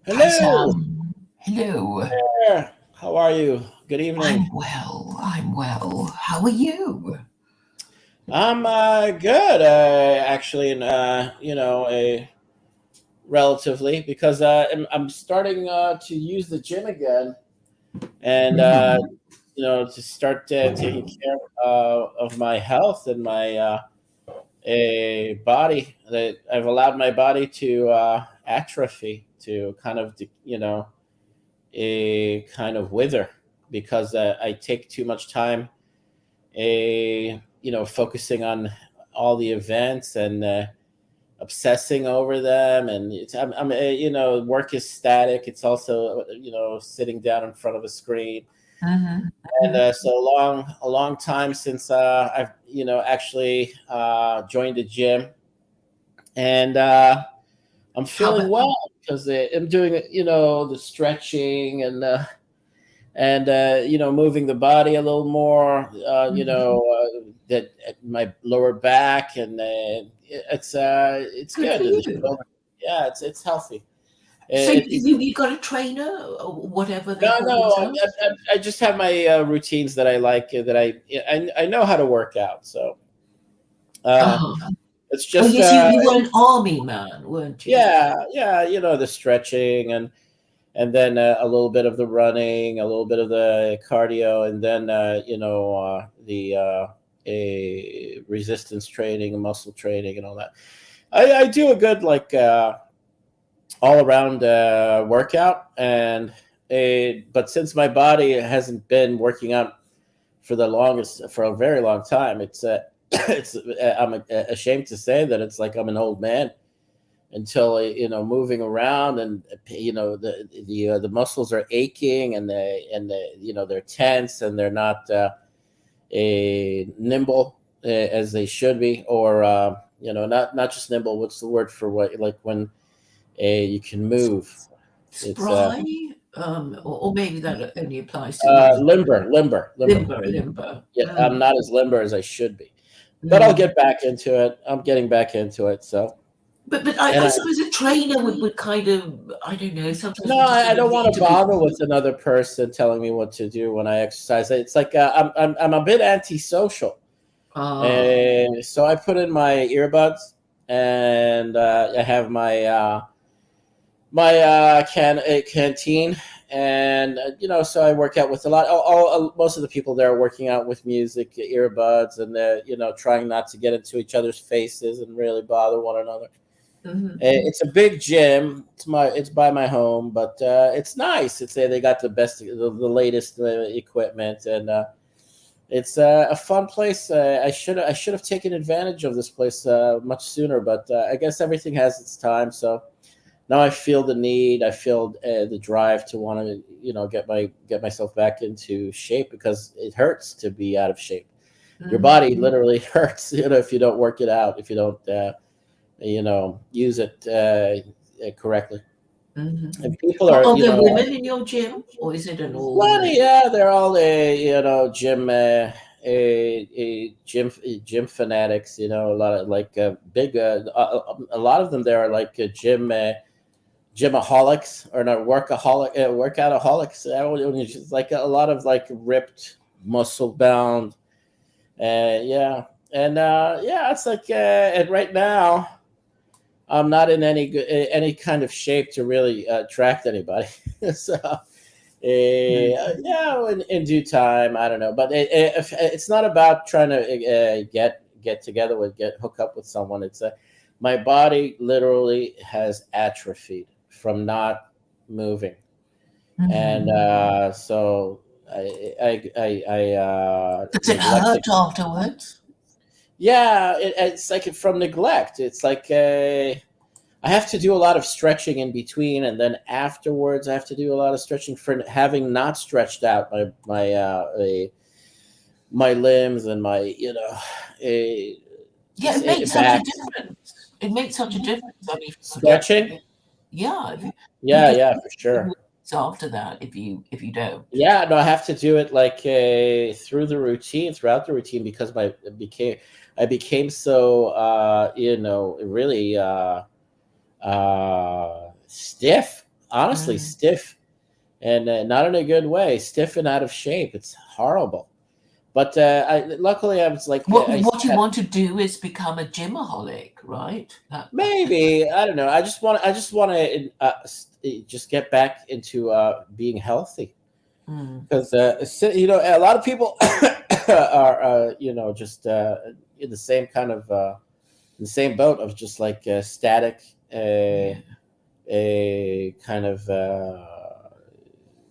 Hi, Hello Sam. Hello. there. How are you? Good evening. I'm well. I'm well. How are you? I'm good, actually, and a relatively because I'm starting to use the gym again, and Mhm. to start taking care of my health and my a body that I've allowed my body to atrophy, to kind of a kind of wither because I take too much time focusing on all the events and obsessing over them. And work is static. It's also sitting down in front of a screen. Mhm. And so a long time since I've actually joined the gym. And I'm How feeling about? well because I'm doing the stretching and moving the body a little more, Mhm. that my lower back, and it's Good for good, and the you. shoulder. Yeah, it's healthy. So It's you got a trainer or whatever they no, call no. themselves? I just have my routines that I like, that I know how to work out. So uh, Oh, it's oh just yes, you were an army man, weren't you? yeah, yeah. The stretching, and then a little bit of the running, a little bit of the cardio, and then the a resistance training, muscle training, and all that. I do a good all around workout, and but since my body hasn't been working out for a very long time, it's it's I'm ashamed to say that it's like I'm an old man until moving around, and the muscles are aching, and they're tense, and they're not a nimble as they should be, or not just nimble. What's the word for what, like when you can move? It's Spry, or maybe that only applies to men. limber. Limber. Yeah, I'm Mm. not as limber as I should be, but I'll Mm. get back into it. I'm getting back into it. So, But and I suppose a trainer would kind of, I don't know, sometimes no, we just sort I of don't want need to to be. bother with another person telling me what to do when I exercise. It's like I'm a bit antisocial, Ah. and so I put in my earbuds, and I have my canteen, and so I work out with a lot. Most of the people there are working out with music, earbuds, and they're trying not to get into each other's faces and really bother one another. Mhm. It's a big gym. It's by my home, but it's nice. They got the latest equipment, and it's a fun place. I should have taken advantage of this place much sooner, but I guess everything has its time. So now I feel the need. I feel the drive to want to get myself back into shape, because it hurts to be out of shape. Your Mhm. body literally hurts, if you don't work it out, if you don't use it correctly. Mhm. And people are Are there women in your gym, or is it an all plenty. men? Yeah, they're all gym fanatics. A lot of big a lot of them there are like gymaholics, or not workoutaholics. It's like a lot of like ripped, muscle bound. Yeah, and yeah, it's like and right now I'm not in any kind of shape to really attract anybody. So Mhm. yeah, in due time, I don't know, but it's not about trying to get together get hook up with someone. It's my body literally has atrophied from not moving, and Mhm. so I Does it neglected. hurt afterwards? Yeah, it's like from neglect. It's like I have to do a lot of stretching in between, and then afterwards I have to do a lot of stretching for having not stretched out my limbs and my a, Yeah, it makes such a back. difference. It makes such a difference. I mean, forget. Stretching. Yeah, you Yeah, just yeah, for sure. after that if you don't. Yeah, no, I have to do it like throughout the routine, because I became so really stiff, honestly Mm. stiff, and not in a good way, stiff and out of shape. It's horrible. But luckily, I was like, What you want to do is become a gymaholic, right? maybe I don't know. I just want to just get back into being healthy, Mm. because a lot of people are just in the same kind of in the same boat of just like static, Yeah. a kind of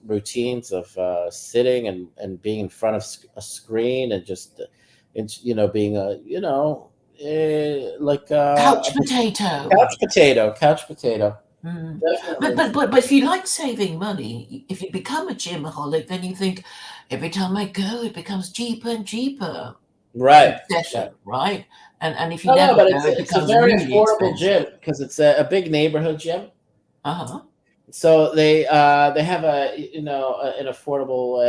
routines of sitting and being in front of a screen, and just being a like Couch a potato. couch potato. Mm. Definitely. But if you like saving money, if you become a gymaholic, then you think every time I go, it becomes cheaper and cheaper. Right. Each Right. session, right? And if you No, never but go, it it's a becomes very really affordable expensive. gym because it's a big neighborhood gym. Uh-huh. So they have an affordable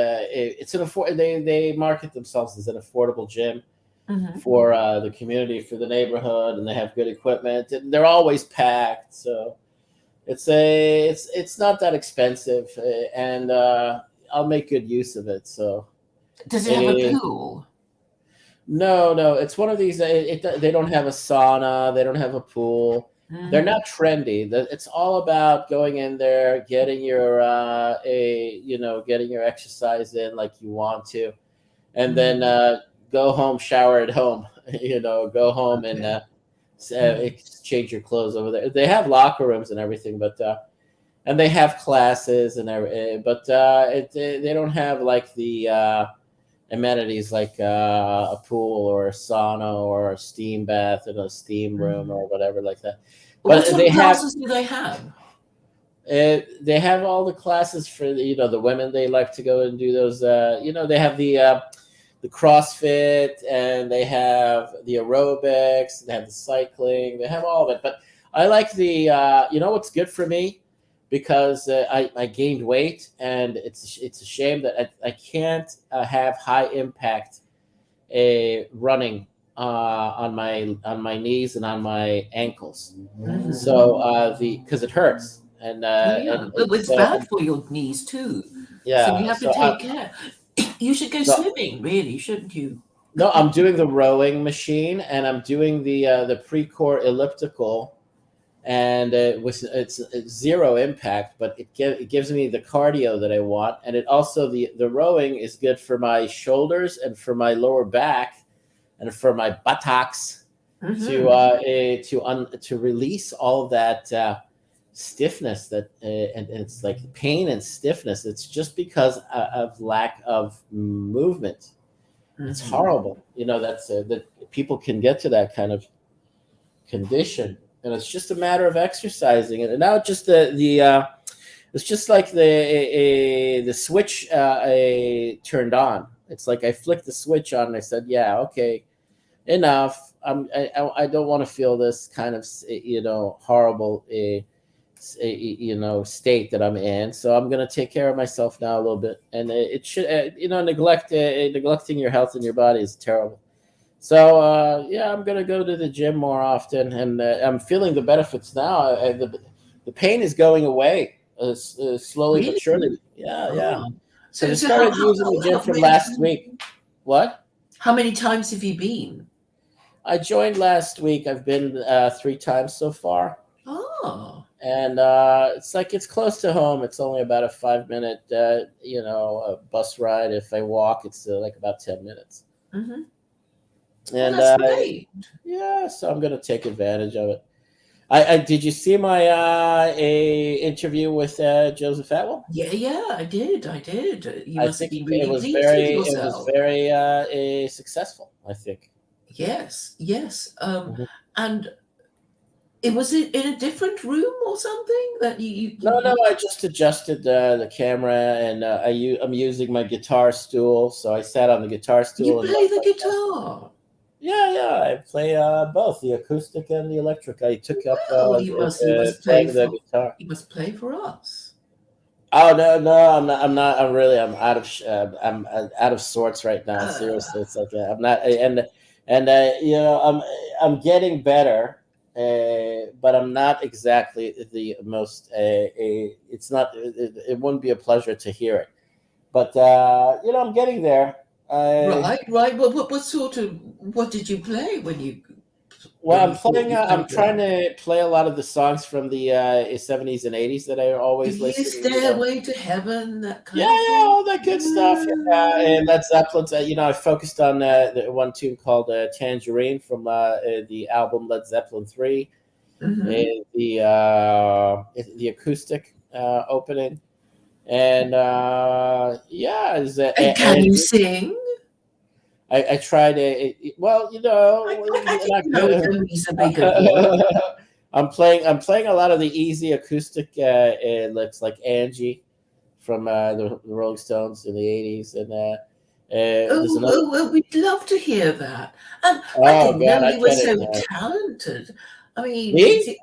they market themselves as an affordable gym Hmm. for the community, for the neighborhood, and they have good equipment, and they're always packed. So it's not that expensive, and I'll make good use of it. So Does it have a eh, pool? no, it's one of these. They don't have a sauna. They don't have a pool. They're Hmm. not trendy. It's all about going in there, getting your getting your exercise in like you want to, and then Hmm. go home, shower at home. Go home and Okay. Mm. exchange your clothes over there. They have locker rooms and everything, but and they have classes and but they don't have like the amenities like a pool or a sauna or a steam bath and a steam room Mm. or whatever like that. What But sort of classes do they have? they have all the classes for the women. They like to go and do those. They have the CrossFit, and they have the aerobics. They have the cycling. They have all of it. But I like the what's good for me, because I gained weight, and it's a shame that I can't have high impact running on my knees and on my ankles. Hmm. So the because it hurts, and Oh, yeah. But it's it's bad for your knees too. So you yeah. have to take care. You should go So swimming, really, shouldn't you? no, I'm doing the rowing machine, and I'm doing the pre-core elliptical, and it's zero impact, but it gives me the cardio that I want, and it also the rowing is good for my shoulders and for my lower back and for my buttocks to Hmm. to release all of that stiffness that and it's like pain and stiffness. It's just because of lack of movement. It's Hmm. horrible, that people can get to that kind of condition, and it's just a matter of exercising it. And now just it's just like the switch turned on. It's like I flicked the switch on, and I said, "Yeah, okay, enough. I don't want to feel this kind of horrible state that I'm in. So I'm gonna take care of myself now a little bit, and it should neglecting your health and your body is terrible. So yeah, I'm gonna go to the gym more often, and I'm feeling the benefits now. The pain is going away slowly but Really? surely. Yeah, yeah. Oh. Because So I so started using the gym how from many last times, week. What? how many times have you been? I joined last week. I've been 3 times so far, Oh. and it's like it's close to home. It's only about a 5 minute, bus ride. If I walk, it's like about 10 minutes. Hmm. Well, And that's great. yeah, so I'm gonna take advantage of it. I did you see my a interview with Joseph Atwill? Yeah, yeah, I did. I did. You I must have think been really pleased with it was yourself. very successful. I think. Yes, yes. Mhm. And it was it in a different room or something that No, I just adjusted the camera, and I'm using my guitar stool. So I sat on the guitar you stool and play left the my camera. guitar. Yeah. I play both the acoustic and the electric. I took up Well, you must play playing the for guitar. you must play for us. Oh no, I'm not. I'm not. I'm out of. I'm out of sorts right now. Uh, Seriously, it's like I'm not. And I'm getting better. but I'm not exactly the most. It's not. It wouldn't be a pleasure to hear it, but I'm getting there. I Right, right. Well, what sort of what did you play Well, when I'm you thought playing. you I'm could trying to play a lot of the songs from the '70s and '80s that I always you listen. Stairway to Heaven, that Yeah, kind of yeah, thing? all that good stuff. Yeah, and Led Zeppelin's. I focused on the one tune called "Tangerine" from the album Led Zeppelin III, Mm-hmm. and the acoustic opening, and yeah, And can you sing? I tried well, I think not you know it's good. a reasonably good voice. I'm playing a lot of the easy acoustic. It looks like Angie from the Rolling Stones in the '80s, and there's Oh, another. well, well, we'd love to hear that. I Oh didn't know God, I you were can't. so talented. I mean, Me?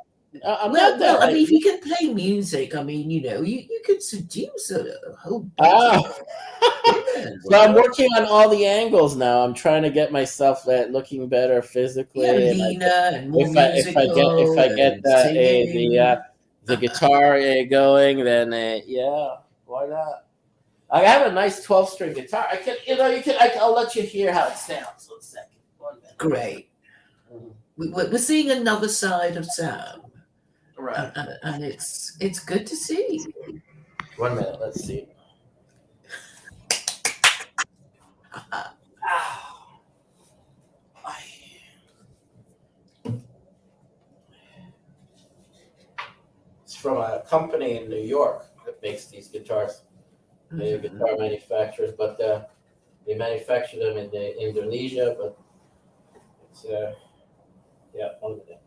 I'm not that. I mean, if you can play music, I mean, you could seduce a whole bunch of Ah. women, So you I'm know? working on all the angles now. I'm trying to get myself looking better Yeah, physically, and leaner and more if I musical get and singing. the guitar going, then yeah, why not? I have a nice 12-string guitar. I can you can I'll let you hear how it sounds. 1 second. 1 minute. Great. Mhm. We're seeing another side of Sam, Right. and it's good to see. 1 minute. Let's see. Ah, it's from a company in New York that makes these guitars. They're Mhm. guitar manufacturers, but they manufacture them in Indonesia. But it's yeah, 1 minute.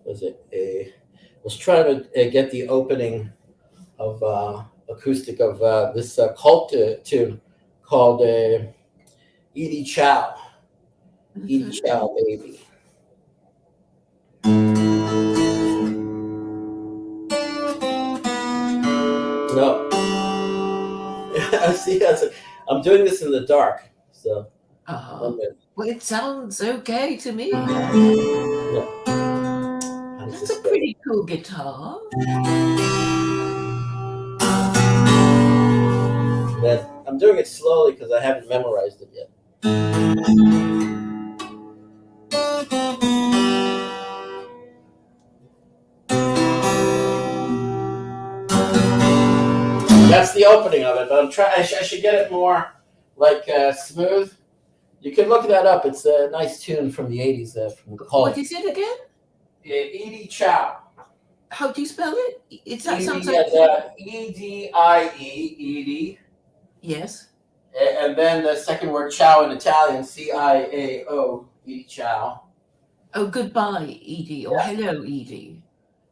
Was it a? Let's try to get the opening of acoustic of this cult tune called Edie Chow. Edie Mhm. Chow, baby. No, I see. I'm doing this in the dark. So Uh-huh. 1 minute. Well, it sounds okay to me. Yeah. How does That's this a go? pretty cool guitar. That I'm doing it slowly because I haven't memorized it yet. That's the opening of it, but I'm trying. I should get it more like smooth. You can look that up. It's a nice tune from the '80s from What Cult. is it again? Edie Chow. How do you spell it? That sounds Edie like as Edie, yes. and then the second word Chow in Italian, Ciao, Edie Chow. Oh, goodbye, Edie, or Yeah. hello, Edie.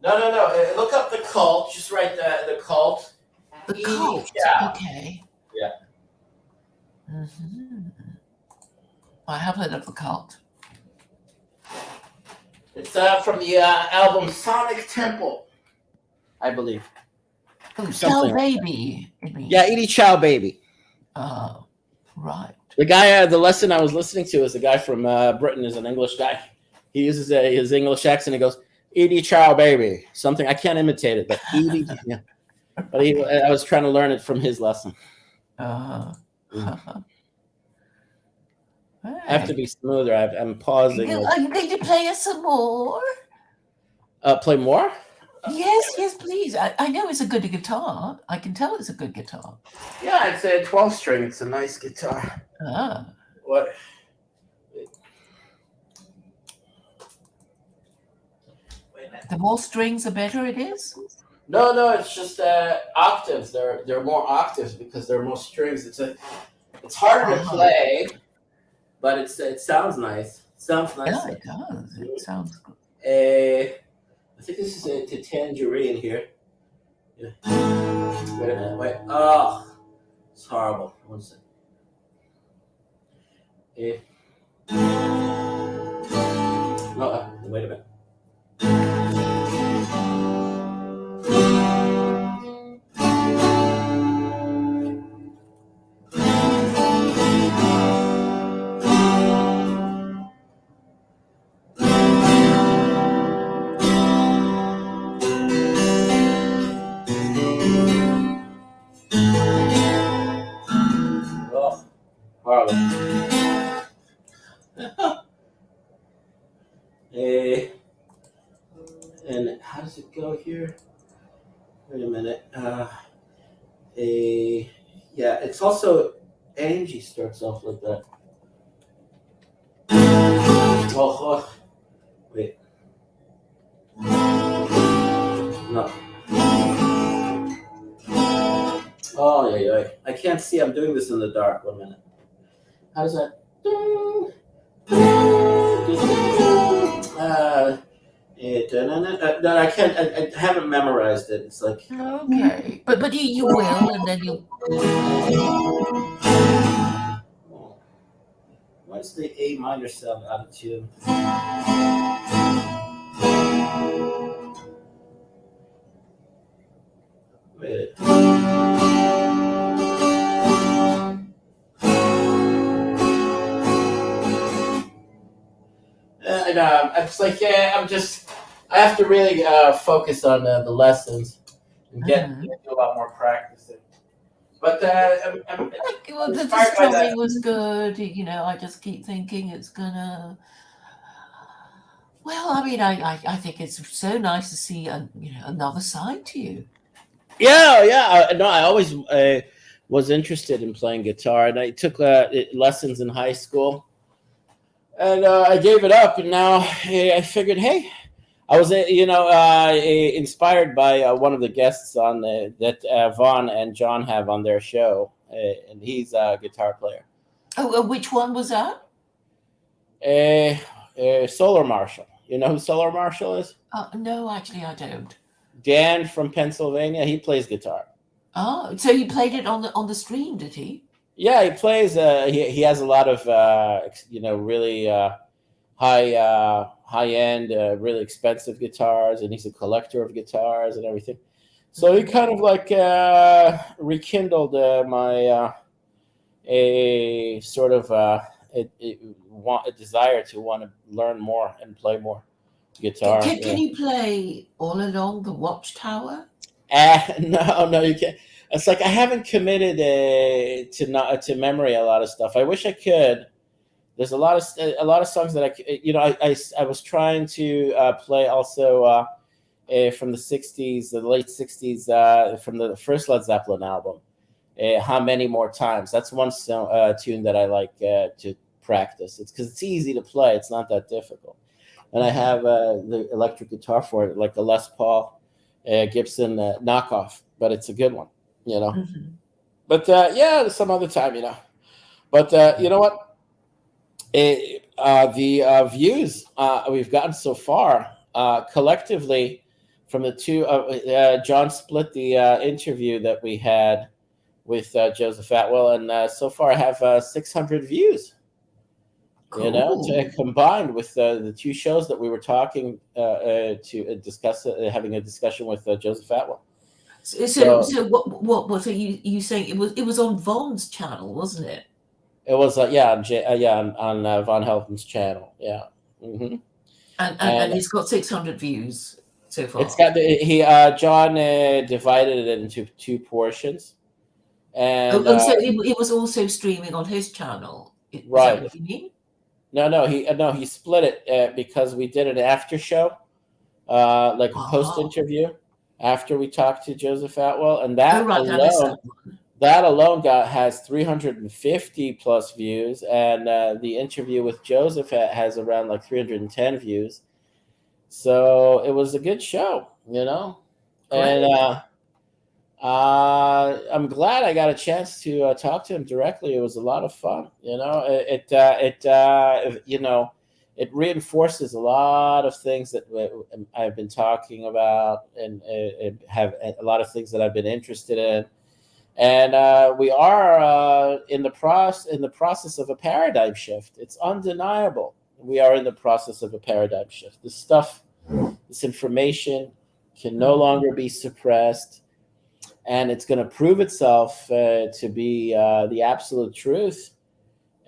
No, no, no. Look up the Cult. Just write the Cult. The Edie cult. Chow. Okay. Yeah. Hmm. I have heard of the cult. It's from the album Sonic Temple, I believe. Oh, Shell Something like Baby, you Yeah, mean? Edie Chow, baby. Oh, right. The guy, the lesson I was listening to is a guy from Britain, is an English guy. He uses his English accent. He goes, "Edie Chow, baby." Something I can't imitate it, but Edie. Yeah. But Okay. I was trying to learn it from his lesson. Uh, Mm. I have to hey. be smoother. I'm pausing. Are you going to play us some more? Play more? Yes, yes, please. I know it's a good guitar. I can tell it's a good guitar. Yeah, it's a 12 string. It's a nice guitar. Ah. What? Wait a minute. The more strings, the better it is? No, no, it's just octaves. There are more octaves because there are more strings. It's harder to Ah. play, but it sounds nice. It sounds nice. Yeah, it does. It sounds good. I think this is to Tangerine here. Yeah. Wait a minute. Wait. Oh, it's horrible. 1 second. Eh. No, wait a minute. a yeah. It's also Angie starts off like that. Oh, wait, no. Oh yeah, yeah. I can't see. I'm doing this in the dark. 1 minute. How does that? No, I can't. I haven't memorized it. It's like. Okay, but you will, and then you'll play. What's the A minor sound out of tune? Wait. And it's like, yeah, I have to really focus on the lessons and do a lot more practicing. But I'm Well, the inspired by that. strumming was good. I just keep thinking it's gonna. Well, I mean, I think it's so nice to see another side to you. Yeah, yeah. No, I always was interested in playing guitar, and I took lessons in high school, and I gave it up, and now I figured, hey, I was, inspired by one of the guests on that Vaughn and John have on their show, and he's a guitar player. Oh, which one was that? Solar Marshall. You know who Solar Marshall is? No, actually, I don't. Dan from Pennsylvania. He plays guitar. Oh, so he played it on the stream, did he? Yeah, he plays. He has a lot of really high end, really expensive guitars, and he's a collector of guitars and everything. So he kind of like rekindled my a sort of a desire to want to learn more and play more guitar. Can you play All Along the Watchtower? No, you can't. It's like I haven't committed to memory a lot of stuff. I wish I could. There's a lot of songs that I was trying to play also from the '60s, the late '60s, from the first Led Zeppelin album. How Many More Times? That's one tune that I like to practice. It's because it's easy to play. It's not that difficult. And I have the electric guitar for it, like the Les Paul Gibson knockoff, but it's a good one, Mm-hmm. But some other time, But you know what? The views we've gotten so far collectively from the two. John split the interview that we had with Joseph Atwill, and so far I have 600 views. Cool. Combined with the two shows that we were talking to discuss, having a discussion with Joseph Atwill. So what are you saying? It was on Vaughn's channel, wasn't it? It was on Von Helton's channel, yeah. Mm-hmm. And it's got 600 views so far. It's got John divided it into two portions, and so it was also streaming on his channel. Is right? That what you mean? No, he split it because we did an after show, like a post interview after we talked to Joseph Atwill, and that alone has 350 plus views, and the interview with Joseph has around like 310 views. So it was a good show, Great. And I'm glad I got a chance to talk to him directly. It was a lot of fun. It reinforces a lot of things that I've been talking about, and have a lot of things that I've been interested in. And we are in the process of a paradigm shift. It's undeniable. We are in the process of a paradigm shift. This information can no longer be suppressed, and it's going to prove itself to be the absolute truth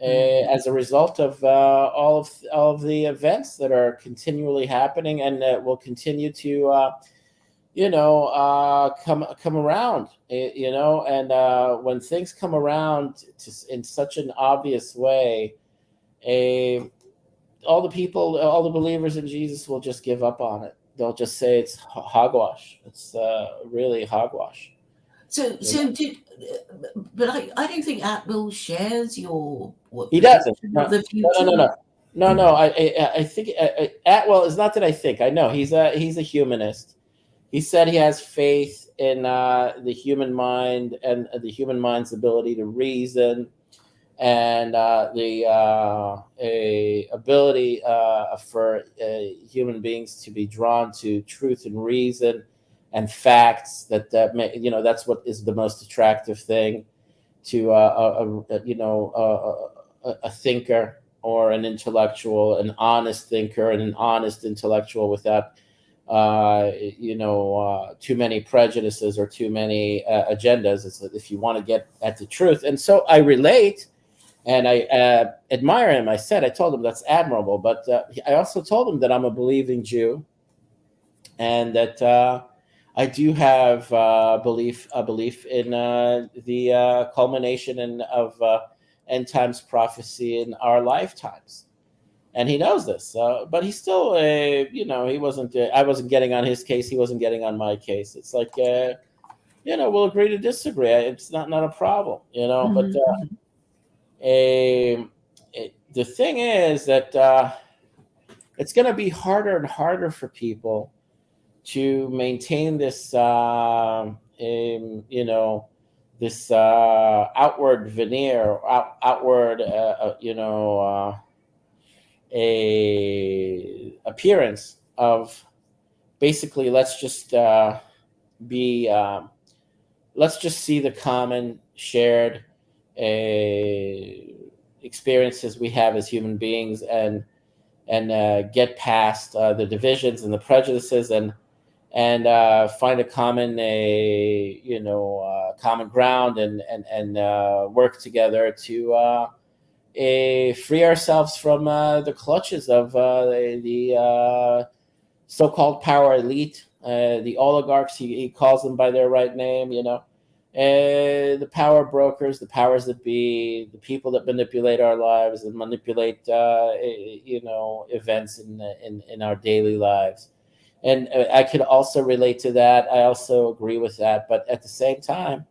as a result of all of the events that are continually happening, and that will continue to come around, and when things come around in such an obvious way, all the believers in Jesus will just give up on it. They'll just say it's hogwash. It's really hogwash. You know? But I don't think Atwill shares your what He doesn't. prediction of No, the no, no, future. no, no, no, no. I think Atwell is not that I think. I know he's a humanist. He said he has faith in the human mind and the human mind's ability to reason, and the ability for human beings to be drawn to truth and reason and facts. That's what is the most attractive thing to a thinker or an intellectual, an honest thinker and an honest intellectual without too many prejudices or too many agendas. It's that if you want to get at the truth. And so I relate and I admire him. I told him that's admirable, but I also told him that I'm a believing Jew and that I do have a belief in the culmination of end times prophecy in our lifetimes. And he knows this, but he's still, he wasn't. I wasn't getting on his case. He wasn't getting on my case. It's like, we'll agree to disagree. It's not a problem, But Mhm. the thing is that it's going to be harder and harder for people to maintain this, this outward veneer, outward, a appearance of basically be let's just see the common shared uh, experiences we have as human beings and get past the divisions and the prejudices and find a common common ground and work together to free ourselves from the clutches of the so-called power elite, the oligarchs. He calls them by their right name. The power brokers, the powers that be, the people that manipulate our lives and manipulate, events in our daily lives. And I could also relate to that. I also agree with that. But at the same time,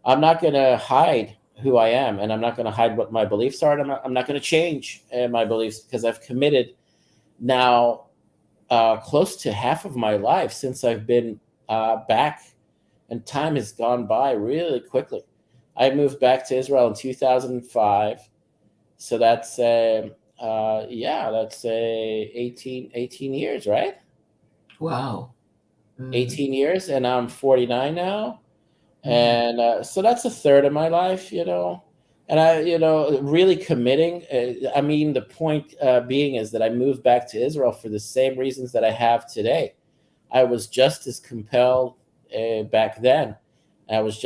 I'm not going to hide who I am, and I'm not going to hide what my beliefs are. And I'm not going to change my beliefs because I've committed now close to half of my life since I've been back, and time has gone by really quickly. I moved back to Israel in 2005, so that's that's 18 years, right? Wow. Mm. 18 years, and I'm 49 now. Mhm. And so that's a third of my life, and I really committing. I mean, the point being is that I moved back to Israel for the same reasons that I have today. I was just as compelled back then. I was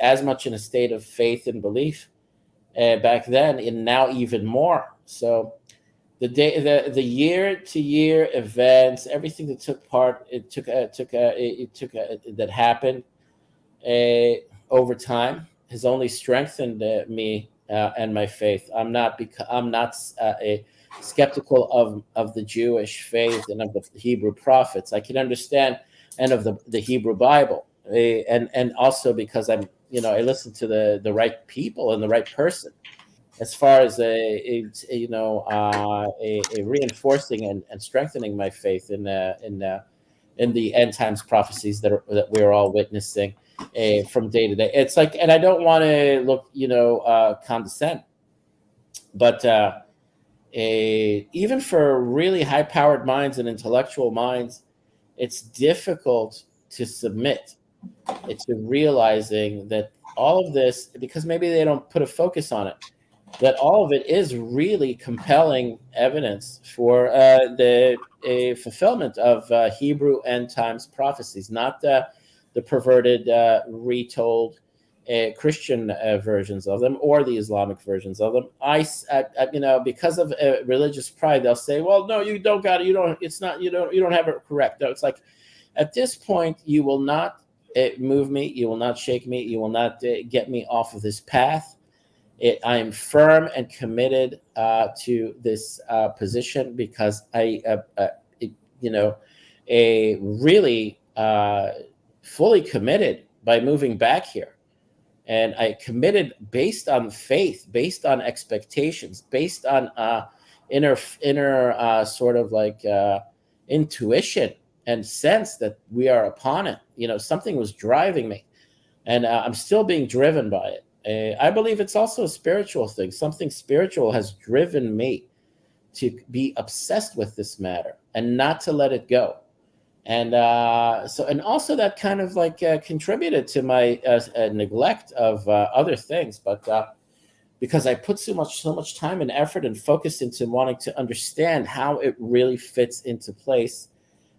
as much in a state of faith and belief back then, and now even more so. The year to year events, everything that took part, it took that happened uh, over time has only strengthened me and my faith. I'm not a skeptical of the Jewish faith and of the Hebrew prophets. I can understand, and of the Hebrew Bible, and also because I listen to the right people and the right person as far as a reinforcing and strengthening my faith in the end times prophecies that we're all witnessing from day to day. It's like, and I don't want to look, condescend, but even for really high powered minds and intellectual minds, it's difficult to submit to realizing that all of this, because maybe they don't put a focus on it, that all of it is really compelling evidence for the fulfillment of Hebrew end times prophecies, not the perverted, retold Christian versions of them or the Islamic versions of them. Because of religious pride, they'll say, "Well, no, you don't got it. You don't. It's not. You don't have it correct." No, it's like at this point, you will not move me. You will not shake me. You will not get me off of this path. I am firm and committed to this position because it, a really fully committed by moving back here. And I committed based on faith, based on expectations, based on inner sort of like intuition and sense that we are upon it. Something was driving me, and I'm still being driven by it. I believe it's also a spiritual thing. Something spiritual has driven me to be obsessed with this matter and not to let it go. And and also that kind of like contributed to my neglect of other things, but because I put so much time and effort and focus into wanting to understand how it really fits into place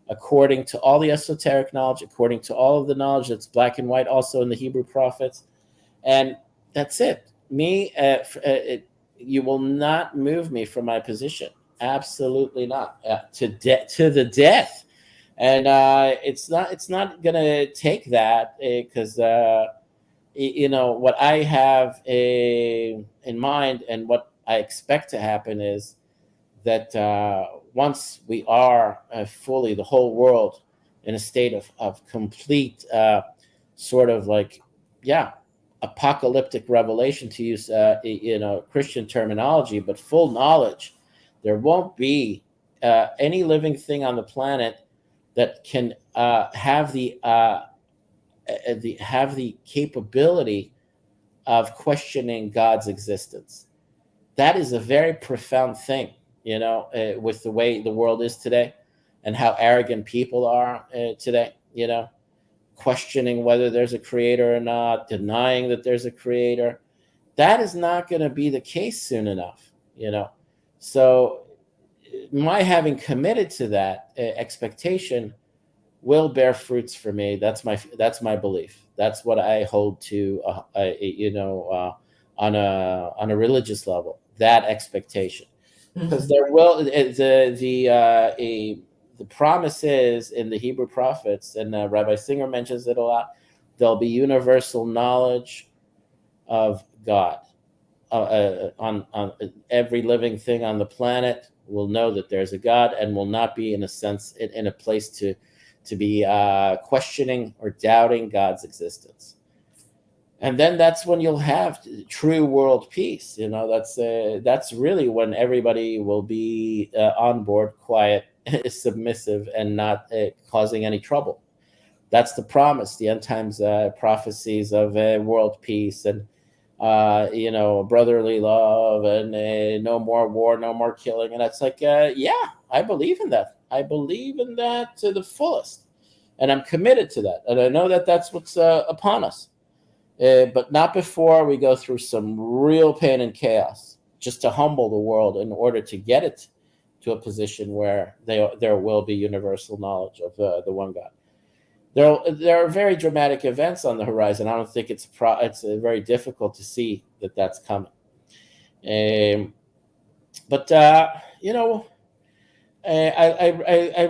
according to all the esoteric knowledge, according to all of the knowledge that's black and white also in the Hebrew prophets. And that's it. You will not move me from my position. Absolutely not. To the death. And it's not gonna take that, because what I have in mind and what I expect to happen is that once we are fully, the whole world, in a state of complete sort of like, apocalyptic revelation, to use Christian terminology, but full knowledge, there won't be any living thing on the planet that can have the capability of questioning God's existence. That is a very profound thing, with the way the world is today and how arrogant people are today, questioning whether there's a creator or not, denying that there's a creator. That is not going to be the case soon enough, So my having committed to that expectation will bear fruits for me. That's my belief. That's what I hold to, on a religious level. That expectation, because there will the promise is in the Hebrew prophets, and Rabbi Singer mentions it a lot. There'll be universal knowledge of God. On every living thing on the planet will know that there's a God, and will not be, in a sense, in a place to be questioning or doubting God's existence. And then that's when you'll have true world peace. That's really when everybody will be on board, quiet, submissive, and not causing any trouble. That's the promise, the end times prophecies of world peace and brotherly love and no more war, no more killing. And it's like, I believe in that. I believe in that to the fullest, and I'm committed to that. And I know that that's what's upon us, but not before we go through some real pain and chaos, just to humble the world in order to get it to a position where there will be universal knowledge of the one God. There are very dramatic events on the horizon. I don't think it's very difficult to see that that's coming. But I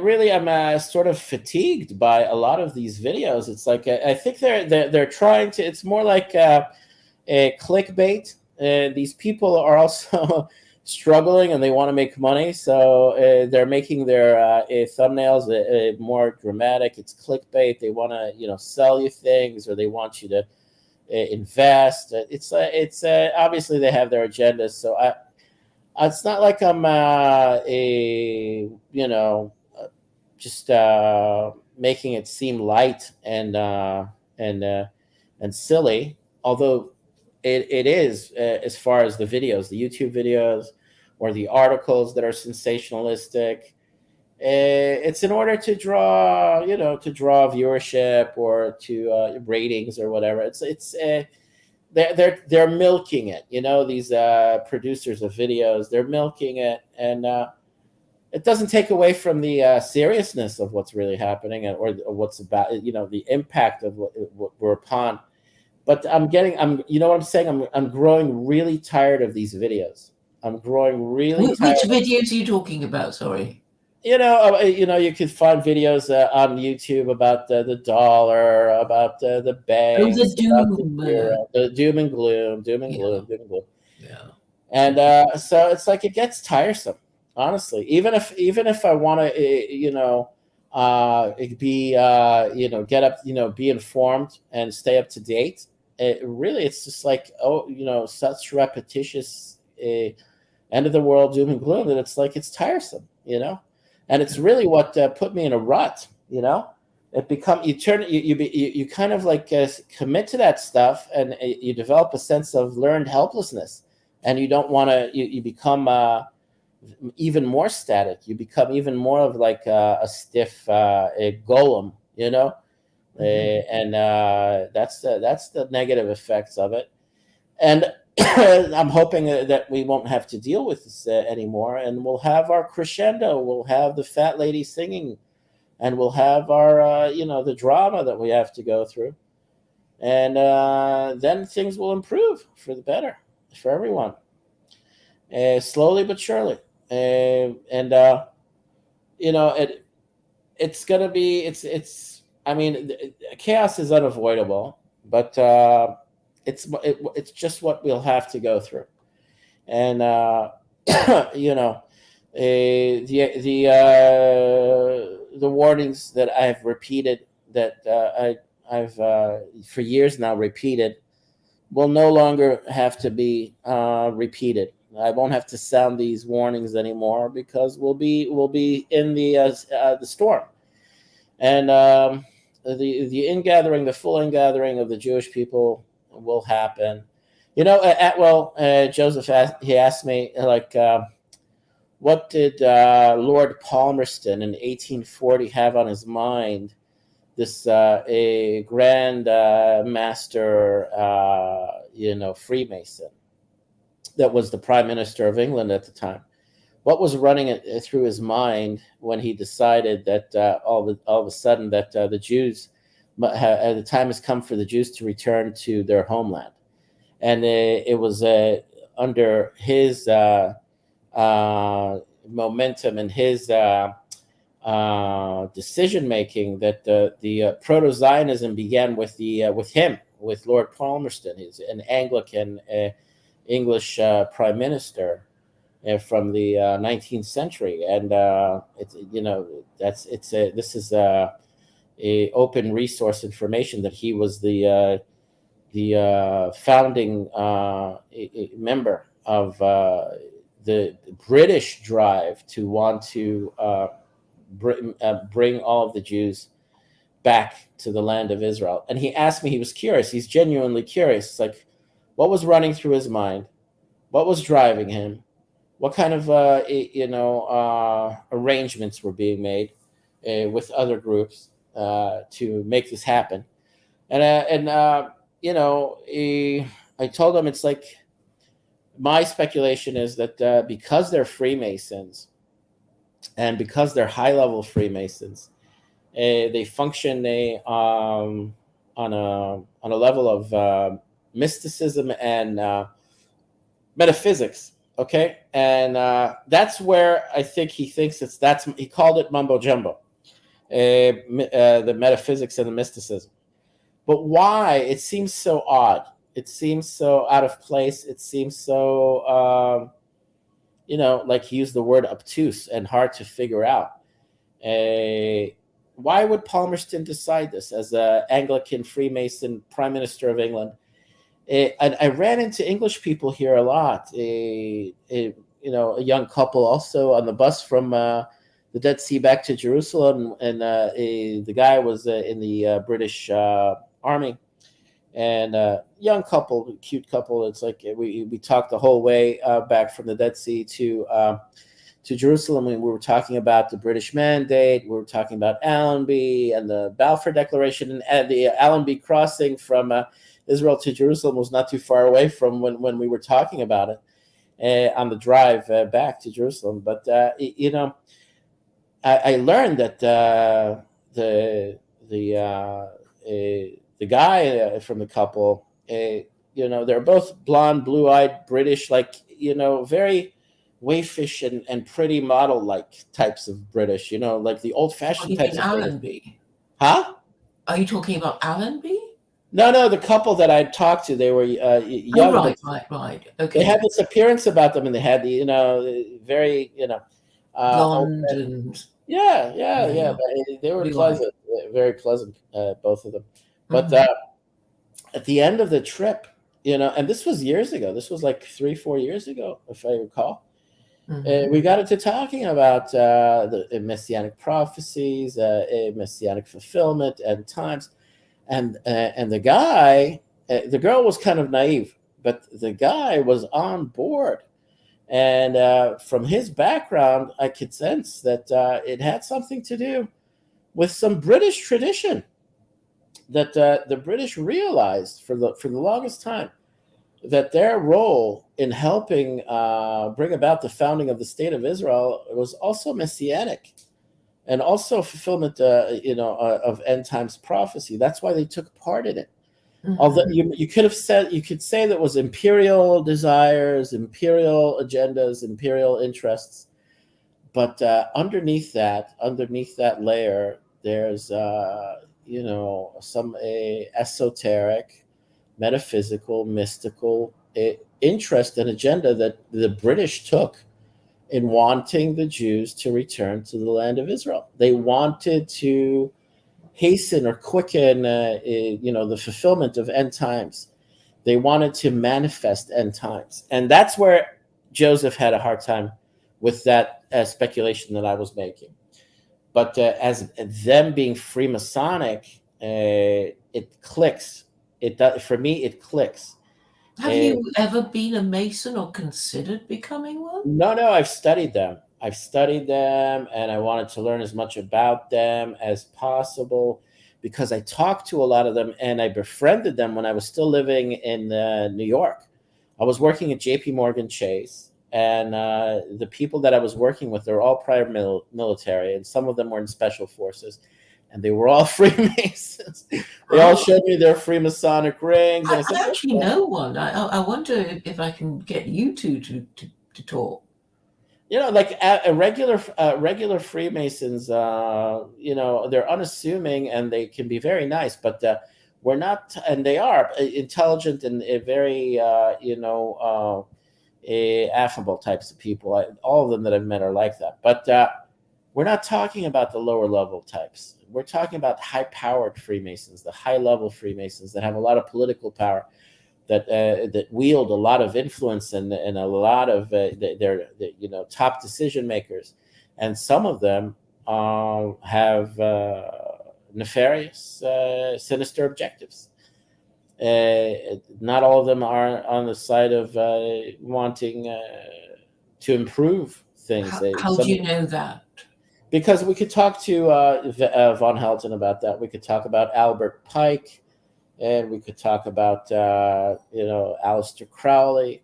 really am sort of fatigued by a lot of these videos. It's like I think they're trying to. It's more like a clickbait. These people are also struggling and they want to make money, so they're making their thumbnails more dramatic. It's clickbait. They want to sell you things, or they want you to invest. It's obviously they have their agendas. So it's not like I'm just making it seem light and silly, although it is as far as the videos, the YouTube videos, or the articles that are sensationalistic. It's in order to draw viewership or to ratings or whatever. They're milking it. These producers of videos, they're milking it, and it doesn't take away from the seriousness of what's really happening or what's about, the impact of what we're upon. But I'm growing really tired of these videos. I'm growing really tired. Which videos are you talking about? Sorry. You could find videos on YouTube about the dollar, about the banks, the doom, the doom and gloom, doom and gloom. Yeah. And so it's like it gets tiresome, honestly. Even if I want to, be get up, be informed and stay up to date. Really, it's just like, such repetitious end of the world doom and gloom that it's like it's tiresome, and it's really what put me in a rut. It become you turn you kind of like commit to that stuff, and you develop a sense of learned helplessness, and you don't want to. You become even more static. You become even more of like a stiff a golem, and that's the negative effects of it. And I'm hoping that we won't have to deal with this anymore, and we'll have our crescendo. We'll have the fat lady singing, and we'll have our the drama that we have to go through, and then things will improve for the better for everyone, slowly but surely. And it's gonna be I mean, chaos is unavoidable, but it's just what we'll have to go through. And you know the warnings that I've repeated, that I've for years now repeated, will no longer have to be repeated. I won't have to sound these warnings anymore, because we'll be in the storm. And the ingathering, the full ingathering of the Jewish people will happen. Atwell, Joseph, he asked me, like, what did Lord Palmerston in 1840 have on his mind? This a grand master, Freemason, that was the Prime Minister of England at the time. What was running through his mind when he decided that all of a sudden that the Jews, the time has come for the Jews to return to their homeland? And it was under his momentum and his decision making that the proto-Zionism began with him, with Lord Palmerston. He's an Anglican English Prime Minister from the 19th century, and this is a open resource information that he was the founding member of the British drive to want to bring all of the Jews back to the land of Israel. And he asked me, he was curious, he's genuinely curious. It's like, what was running through his mind? What was driving him? What kind of arrangements were being made with other groups to make this happen? And I told him, it's like, my speculation is that because they're Freemasons, and because they're high-level Freemasons, they function on a level of mysticism and metaphysics. Okay, and that's where I think he thinks he called it mumbo jumbo, the metaphysics and the mysticism. But why? It seems so odd. It seems so out of place. It seems so, like he used the word obtuse and hard to figure out. Why would Palmerston decide this as an Anglican Freemason Prime Minister of England? I ran into English people here a lot. A young couple also on the bus from the Dead Sea back to Jerusalem, and the guy was in the British Army, and young couple, cute couple. It's like we talked the whole way back from the Dead Sea to Jerusalem. We were talking about the British Mandate. We were talking about Allenby and the Balfour Declaration, and the Allenby crossing from Israel to Jerusalem was not too far away from when we were talking about it on the drive back to Jerusalem. But I learned that the guy from the couple, they're both blonde, blue-eyed, British, like very waifish and pretty model-like types of British, like the old-fashioned types of Allenby? Huh? Are you talking about Allenby? No, the couple that I talked to, they were young. Oh, right. Okay. They had this appearance about them, and they had the, very, blonde and yeah. Yeah, They were we like. pleasant, very pleasant, both of them. But Mhm, at the end of the trip, and this was years ago. This was like 3, 4 years ago, if I recall. mhm, We got into talking about the messianic prophecies, messianic fulfillment, and times, and the girl was kind of naive, but the guy was on board. And from his background, I could sense that it had something to do with some British tradition that the British realized for the longest time that their role in helping bring about the founding of the state of Israel was also messianic and also fulfillment, of end times prophecy. That's why they took part in it. Although mhm. you could say that was imperial desires, imperial agendas, imperial interests, but underneath that layer, there's some esoteric, metaphysical, mystical interest and agenda that the British took in wanting the Jews to return to the land of Israel. They wanted to hasten or quicken, the fulfillment of end times. They wanted to manifest end times, and that's where Joseph had a hard time with that speculation that I was making. But as them being Freemasonic, it clicks. It does for me. It clicks. Have you ever been a Mason or considered becoming one? No, no, I've studied them, and I wanted to learn as much about them as possible because I talked to a lot of them and I befriended them when I was still living in New York. I was working at J.P. Morgan Chase, and the people that I was working with, they're all prior military, and some of them were in special forces, and they were all Freemasons. They all Oh, showed me their Freemasonic rings, and I said, I actually "Okay." know one. I wonder if I can get you two to talk. Like a regular Freemasons, they're unassuming and they can be very nice, but we're not, and they are intelligent and very, affable types of people. All of them that I've met are like that, but we're not talking about the lower level types. We're talking about high powered Freemasons, the high level Freemasons that have a lot of political power, that wield a lot of influence, and a lot of they're top decision makers, and some of them have nefarious, sinister objectives. Not all of them are on the side of wanting to improve things. How do Some you know that? Because we could talk to von Helton about that. We could talk about Albert Pike, and we could talk about Aleister Crowley,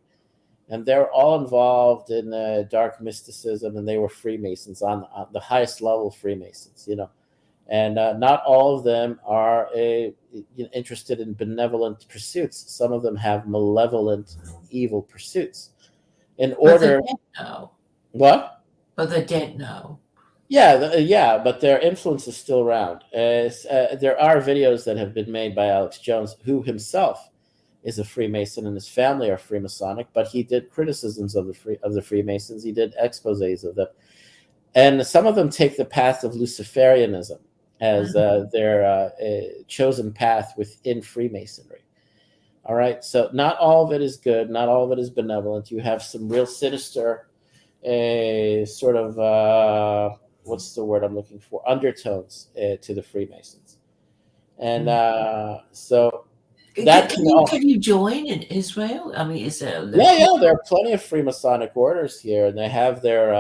and they're all involved in dark mysticism, and they were Freemasons on the highest level Freemasons, and not all of them are interested in benevolent pursuits. Some of them have malevolent, evil pursuits. In But they're order, dead now. what? But they're dead now. Yeah, yeah, but their influence is still around. There are videos that have been made by Alex Jones, who himself is a Freemason and his family are Freemasonic, but he did criticisms of the Freemasons. He did exposés of them, and some of them take the path of Luciferianism as Mm. their chosen path within Freemasonry. All right, so not all of it is good, not all of it is benevolent. You have some real sinister, sort of what's the word I'm looking for? Undertones to the Freemasons, and Mm. so that can all. Can you join in Israel? I mean, is there a Yeah, local? yeah, there are plenty of Freemasonic orders here, and they have their,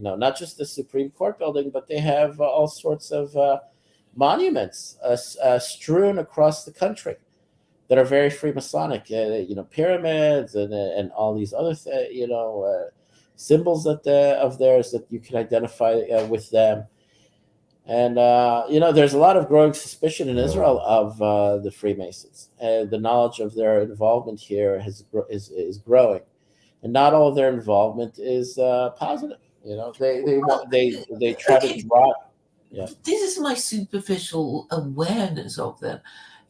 not just the Supreme Court building, but they have all sorts of monuments strewn across the country that are very Freemasonic. Pyramids and all these other, symbols of theirs that you can identify with them. And there's a lot of growing suspicion in Israel of the Freemasons. The knowledge of their involvement here is growing, and not all of their involvement is positive. They try to Okay, draw. Yeah. this is my superficial awareness of them.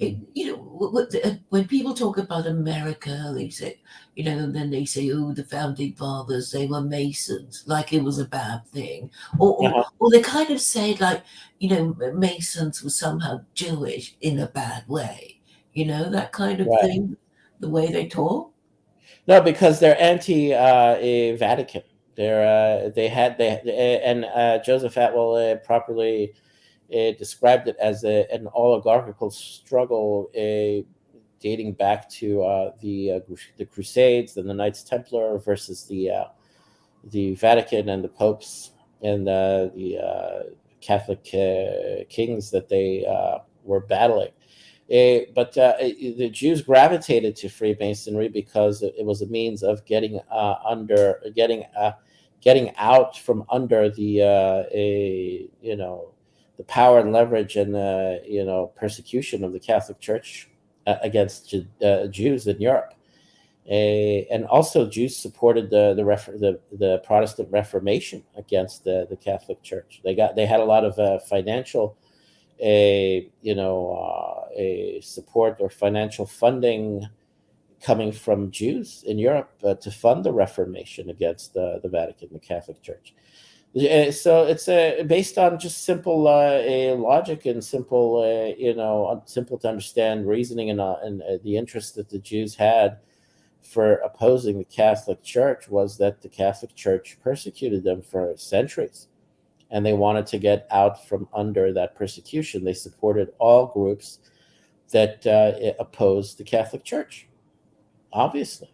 When people talk about America, they say, and then they say, oh, the founding fathers, they were Masons, like it was a bad thing. Uh-huh. Or they kind of say, like, Masons were somehow Jewish in a bad way, that kind of Right. thing, the way they talk. No, because they're anti Vatican. And Joseph Atwill properly described it as an oligarchical struggle dating back to the Crusades and the Knights Templar versus the Vatican and the popes and the Catholic kings that they were battling. But the Jews gravitated to Freemasonry because it was a means of getting out from under the power and leverage and persecution of the Catholic Church against Jews in Europe. And also, Jews supported the Protestant Reformation against the Catholic Church. They had a lot of financial a support or financial funding coming from Jews in Europe to fund the Reformation against the Vatican, the Catholic Church. So it's based on just simple logic and simple to understand reasoning and the interest that the Jews had for opposing the Catholic Church was that the Catholic Church persecuted them for centuries, and they wanted to get out from under that persecution. They supported all groups that opposed the Catholic Church, obviously.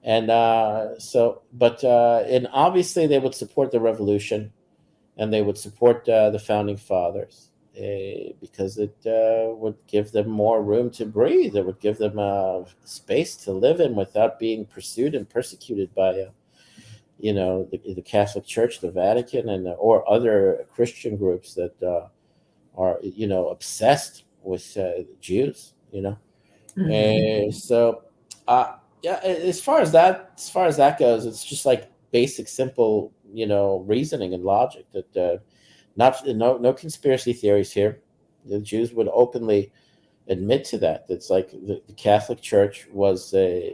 And obviously they would support the revolution, and they would support the founding fathers because it would give them more room to breathe. It would give them space to live in without being pursued and persecuted by the Catholic Church, the Vatican, and or other Christian groups that are obsessed with Jews. Mhm. So yeah, as far as that goes, it's just like basic, simple reasoning and logic that not no conspiracy theories here. The Jews would openly admit to that. It's like the Catholic Church was uh,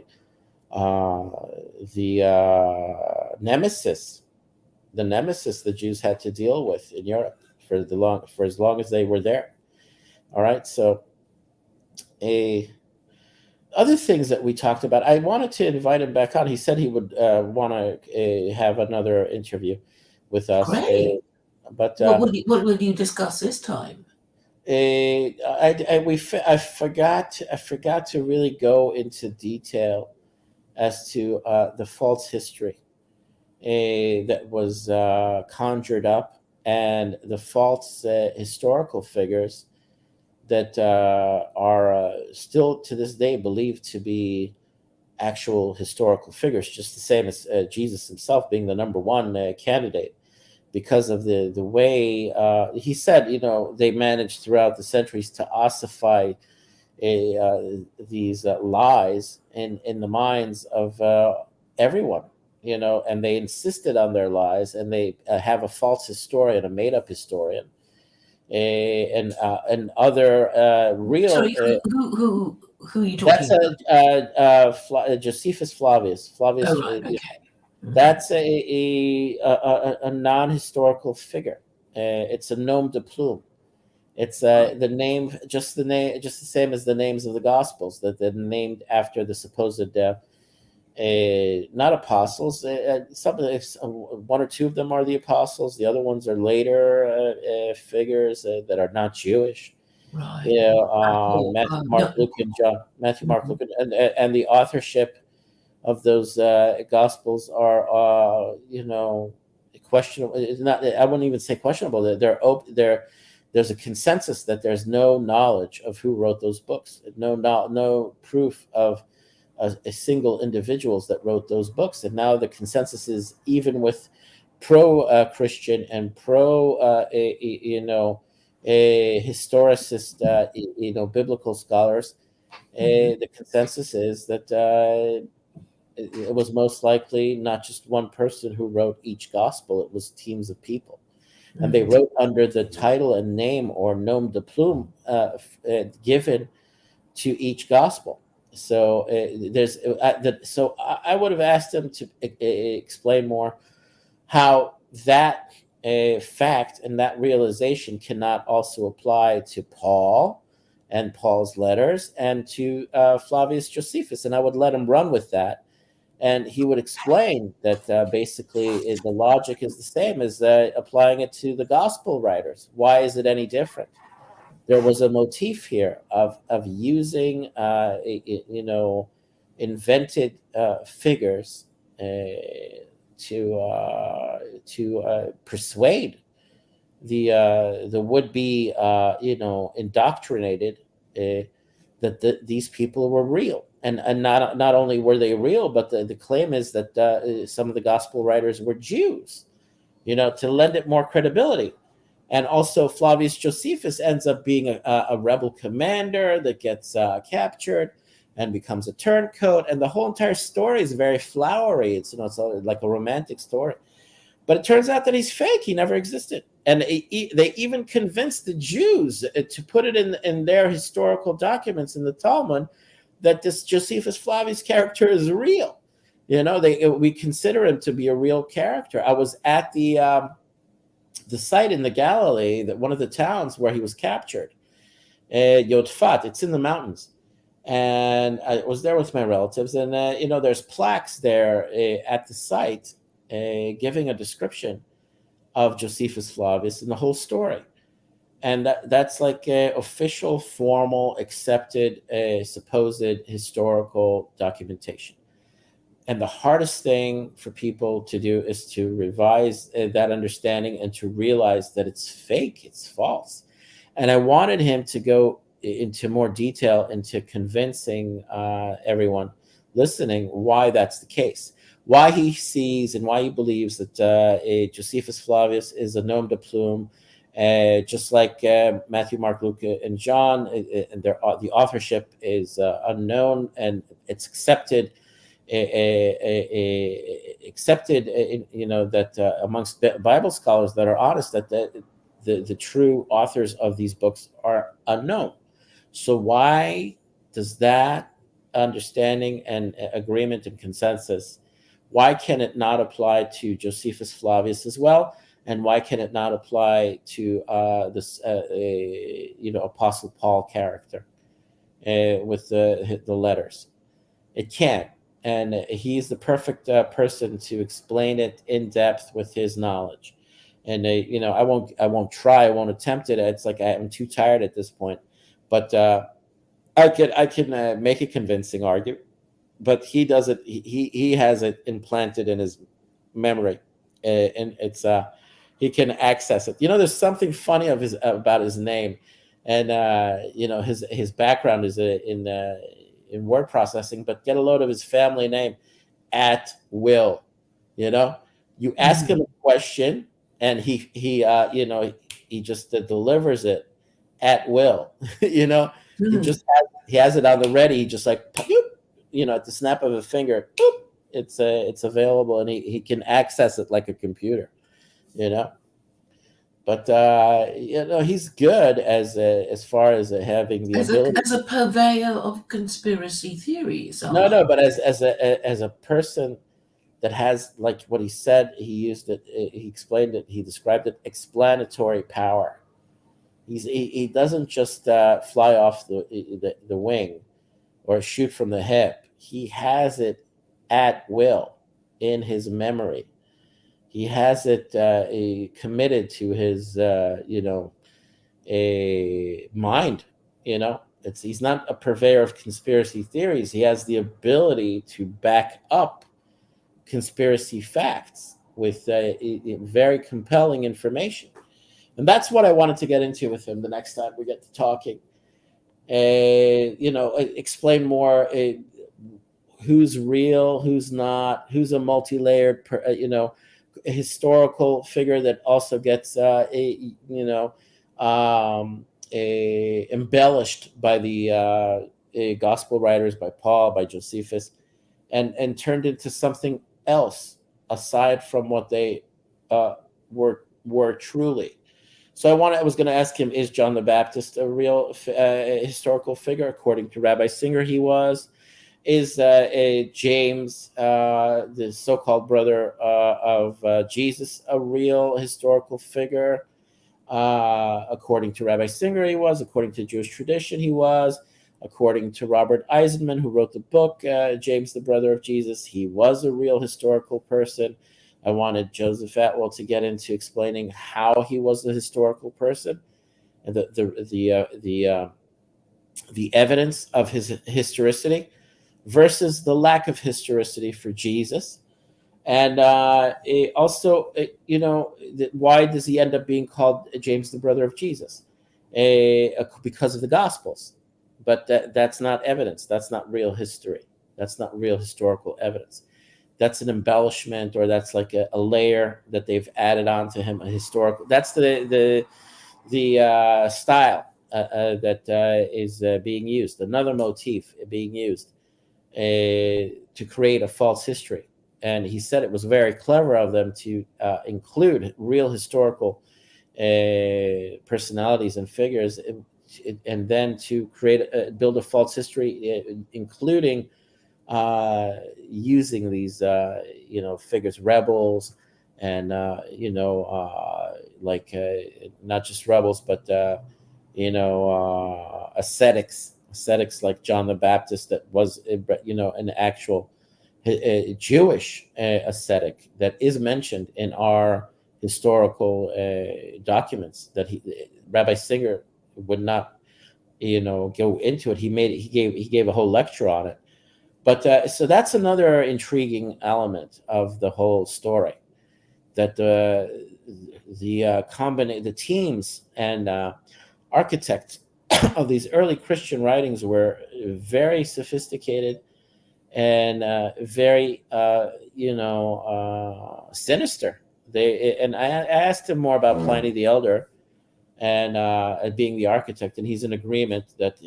the nemesis the Jews had to deal with in Europe for as long as they were there. All right, so a other things that we talked about. I wanted to invite him back on. He said he would want to have another interview with us, Great. but What will you discuss this time? I forgot to really go into detail as to the false history that was conjured up, and the false historical figures that are still to this day believed to be actual historical figures, just the same as Jesus himself being the number one candidate, because of the way he said, they managed throughout the centuries to ossify these lies in the minds of everyone, and they insisted on their lies, and they have a false historian, a made up historian, and other real. Sorry, who are you That's talking about? Josephus Flavius. Oh, Flavius. right, okay. Mhm. That's a non-historical figure. It's a nom de plume. It's Right, the name, just the same as the names of the Gospels that they're named after the supposed not apostles. One or two of them are the apostles. The other ones are later figures that are not Jewish. right. Or, Matthew, no. Mark, Luke, and John. Matthew, Mark, Mhm. Luke, and the authorship of those Gospels are, questionable. It's not. I wouldn't even say questionable. They're open. There's a consensus that there's no knowledge of who wrote those books. No proof of a single individuals that wrote those books. And now the consensus is, even with pro Christian and pro a historicist biblical scholars, Mhm. the consensus is that it was most likely not just one person who wrote each gospel. It was teams of people, and they Mhm. wrote under the title and name or nom de plume given to each gospel. So I would have asked him to explain more how that fact and that realization cannot also apply to Paul and Paul's letters and to Flavius Josephus, and I would let him run with that, and he would explain that basically the logic is the same as applying it to the gospel writers. Why is it any different? There was a motif here of using invented figures to persuade the would be indoctrinated that these people were real, and not only were they real, but the claim is that some of the gospel writers were Jews, to lend it more credibility. And also, Flavius Josephus ends up being a rebel commander that gets captured and becomes a turncoat. And the whole entire story is very flowery. It's like a romantic story. But it turns out that he's fake. He never existed. And they even convinced the Jews to put it in their historical documents in the Talmud that this Josephus Flavius character is real. We consider him to be a real character. I was at the site in the Galilee, that one of the towns where he was captured, Yodfat. It's in the mountains, and I was there with my relatives. And there's plaques there at the site giving a description of Josephus Flavius and the whole story. And that's like official, formal, accepted, supposed historical documentation. And the hardest thing for people to do is to revise that understanding and to realize that it's fake, it's false. And I wanted him to go into more detail into convincing everyone listening why that's the case, why he sees and why he believes that Josephus Flavius is a nom de plume, just like Matthew, Mark, Luke, and John. And the authorship is unknown, and it's accepted. Accepted, that amongst Bible scholars that are honest, that the true authors of these books are unknown. So why does that understanding and agreement and consensus, why can it not apply to Josephus Flavius as well? And why can it not apply to this Apostle Paul character with the letters? It can. And he's the perfect person to explain it in depth with his knowledge. And I won't attempt it. It's like I'm too tired at this point. But I can make a convincing argument. But he does it. He has it implanted in his memory, and it's he can access it. There's something funny about his name, and his background is in word processing. But get a load of his family name, Atwill. You ask him a question, and he just delivers it at will. He has it on the ready. He just like, at the snap of a finger, it's available, and he can access it like a computer. But he's good as far as having the ability. As a purveyor of conspiracy theories. No, but as a person that has, like what he said, he used it. He explained it. He described it explanatory power. He doesn't just fly off the wing or shoot from the hip. He has it at will in his memory. He has it committed to his a mind. He's not a purveyor of conspiracy theories. He has the ability to back up conspiracy facts with very compelling information. And that's what I wanted to get into with him the next time we get to talking. Explain more who's real, who's not, who's a multi-layered, historical figure that also gets embellished by the gospel writers, by Paul, by Josephus, and turned into something else aside from what they were truly. So I was going to ask him, is John the Baptist a real historical figure? According to Rabbi Singer, he was. Is James, the so-called brother of Jesus, a real historical figure? According to Rabbi Singer, he was. According to Jewish tradition, he was. According to Robert Eisenman, who wrote the book James, the brother of Jesus, he was a real historical person. I wanted Joseph Atwill to get into explaining how he was a historical person, and the evidence of his historicity versus the lack of historicity for Jesus. And why does he end up being called James, the brother of Jesus? Because of the Gospels. But that's not evidence. That's not real history. That's not real historical evidence. That's an embellishment, or that's like a layer that they've added on to him, a historical. That's the style that is being used. Another motif being used to create a false history. And he said it was very clever of them to include real historical personalities and figures, and then to build a false history, including using these figures, rebels, and not just rebels, but ascetics like John the Baptist, that was an actual Jewish ascetic that is mentioned in our historical documents. That Rabbi Singer would not go into it. He gave a whole lecture on it. But so that's another intriguing element of the whole story, that the teams and architects of these early Christian writings were very sophisticated and very sinister. I asked him more about Pliny the Elder and being the architect, and he's in agreement that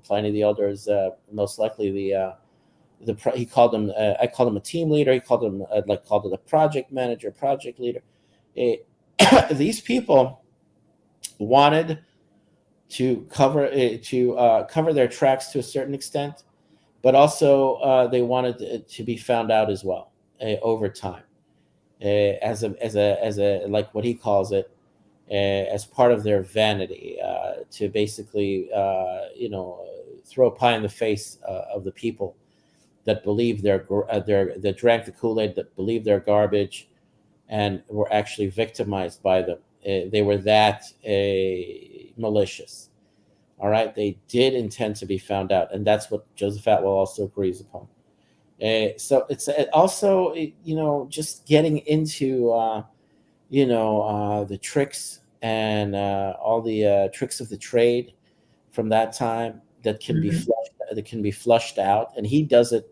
Pliny the Elder is most likely he called him I called him a team leader. He called him called it a project manager, project leader. These people wanted to cover their tracks to a certain extent, but also they wanted to be found out as well over time, as a like what he calls it, as part of their vanity, to basically throw a pie in the face of the people that believe that drank the Kool-Aid, that believe they're garbage, and were actually victimized by them. They were that malicious. All right, they did intend to be found out, and that's what Joseph Atwill also agrees upon. So it's also just getting into the tricks and all the tricks of the trade from that time that can be flushed out, and he does it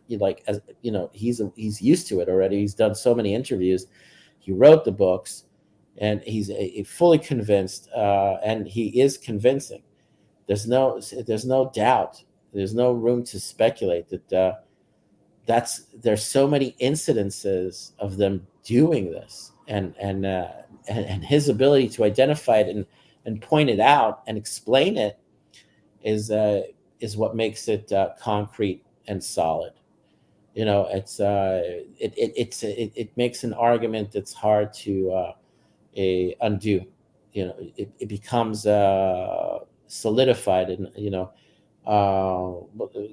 he's used to it already. He's done so many interviews. He wrote the books, and he's fully convinced, and he is convincing. There's no doubt. There's no room to speculate that there's so many incidences of them doing this, and his ability to identify it and point it out and explain it is what makes it concrete and solid. It makes an argument that's hard to undo. It becomes solidified and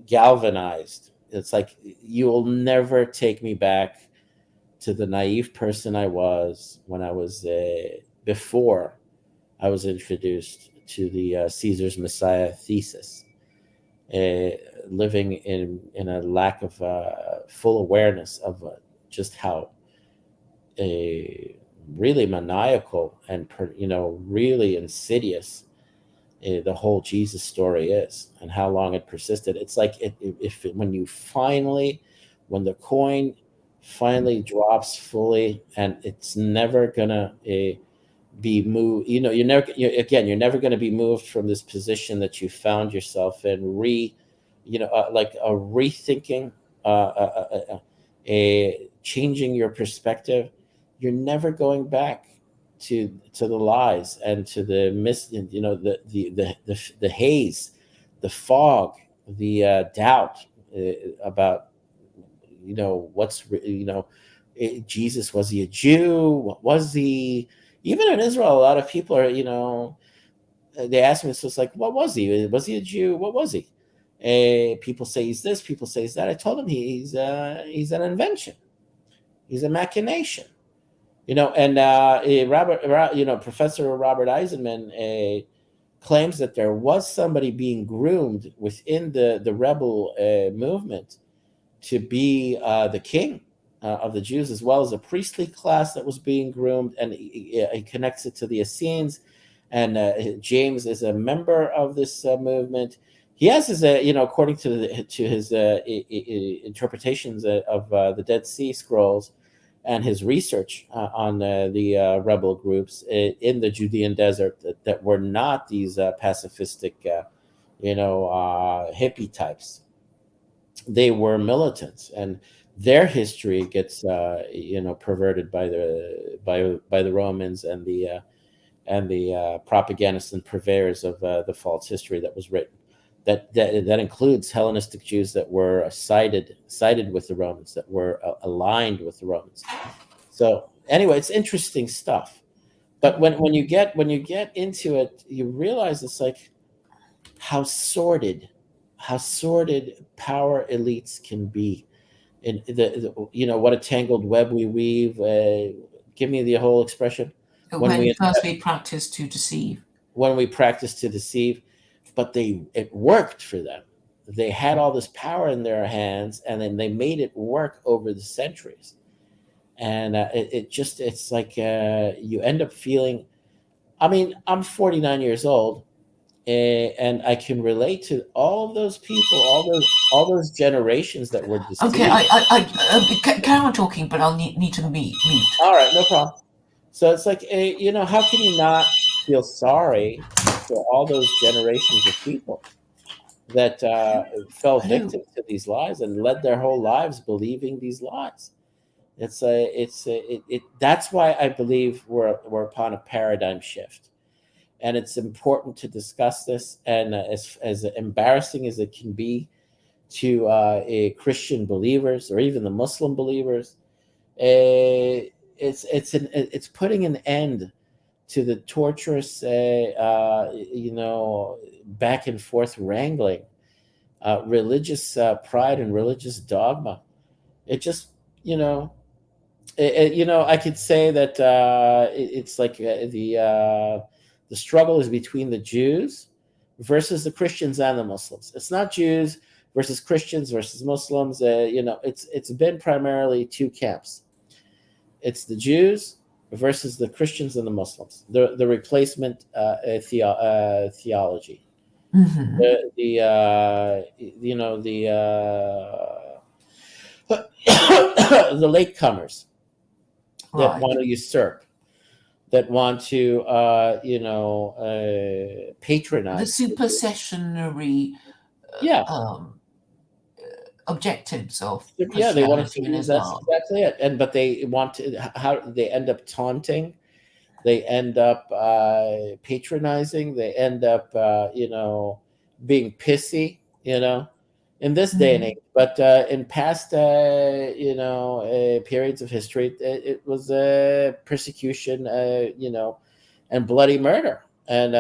galvanized. It's like, you will never take me back to the naive person I was when I was before I was introduced to the Caesar's Messiah thesis, living in a lack of full awareness of just how really maniacal and really insidious the whole Jesus story is, and how long it persisted. It's like when the coin finally drops fully, and it's never gonna be moved. You're never going to be moved from this position that you found yourself in. Like a rethinking, a changing your perspective. You're never going back to the lies and to the the haze, the fog, the doubt about Jesus, was he a Jew? What was he? Even in Israel, a lot of people are, they ask me, so it's like, what was he? Was he a Jew? What was he? People say he's this, people say he's that. I told him he's an invention. He's a machination. And Professor Robert Eisenman claims that there was somebody being groomed within the rebel movement to be the king of the Jews, as well as a priestly class that was being groomed, and he connects it to the Essenes. And James is a member of this movement. He has his, according to his interpretations of the Dead Sea Scrolls and his research on the rebel groups in the Judean desert that were not these pacifistic, hippie types. They were militants, and their history gets perverted by the Romans and the propagandists and purveyors of the false history that was written. That includes Hellenistic Jews that were sided with the Romans, that were aligned with the Romans. So anyway, it's interesting stuff. But when you get into it, you realize it's like how sordid power elites can be, and what a tangled web we weave. Give me the whole expression. When first we practice to deceive. When we practice to deceive, but it worked for them. They had all this power in their hands, and then they made it work over the centuries. And it's like you end up feeling. I mean, I'm 49 years old. And I can relate to all of those people, all those generations that were deceived. Okay, I carry on talking, but I'll need to mute. All right, no problem. So it's like, how can you not feel sorry for all those generations of people that fell victim to these lies and led their whole lives believing these lies? That's why I believe we're upon a paradigm shift. And it's important to discuss this. And as embarrassing as it can be to Christian believers or even the Muslim believers, it's putting an end to the torturous, back and forth wrangling, religious pride and religious dogma. It just, I could say that it's like the struggle is between the Jews versus the Christians and the Muslims. It's not Jews versus Christians versus Muslims. It's been primarily two camps. It's the Jews versus the Christians and the Muslims. The replacement theology. Mm-hmm. The latecomers that want to usurp, that want to, patronize the supersessionary, objectives of Christianity. They want to. That's exactly it. But they want to. How they end up taunting, they end up patronizing, they end up, being pissy. In this day and age, but in past, periods of history, it was persecution, and bloody murder, and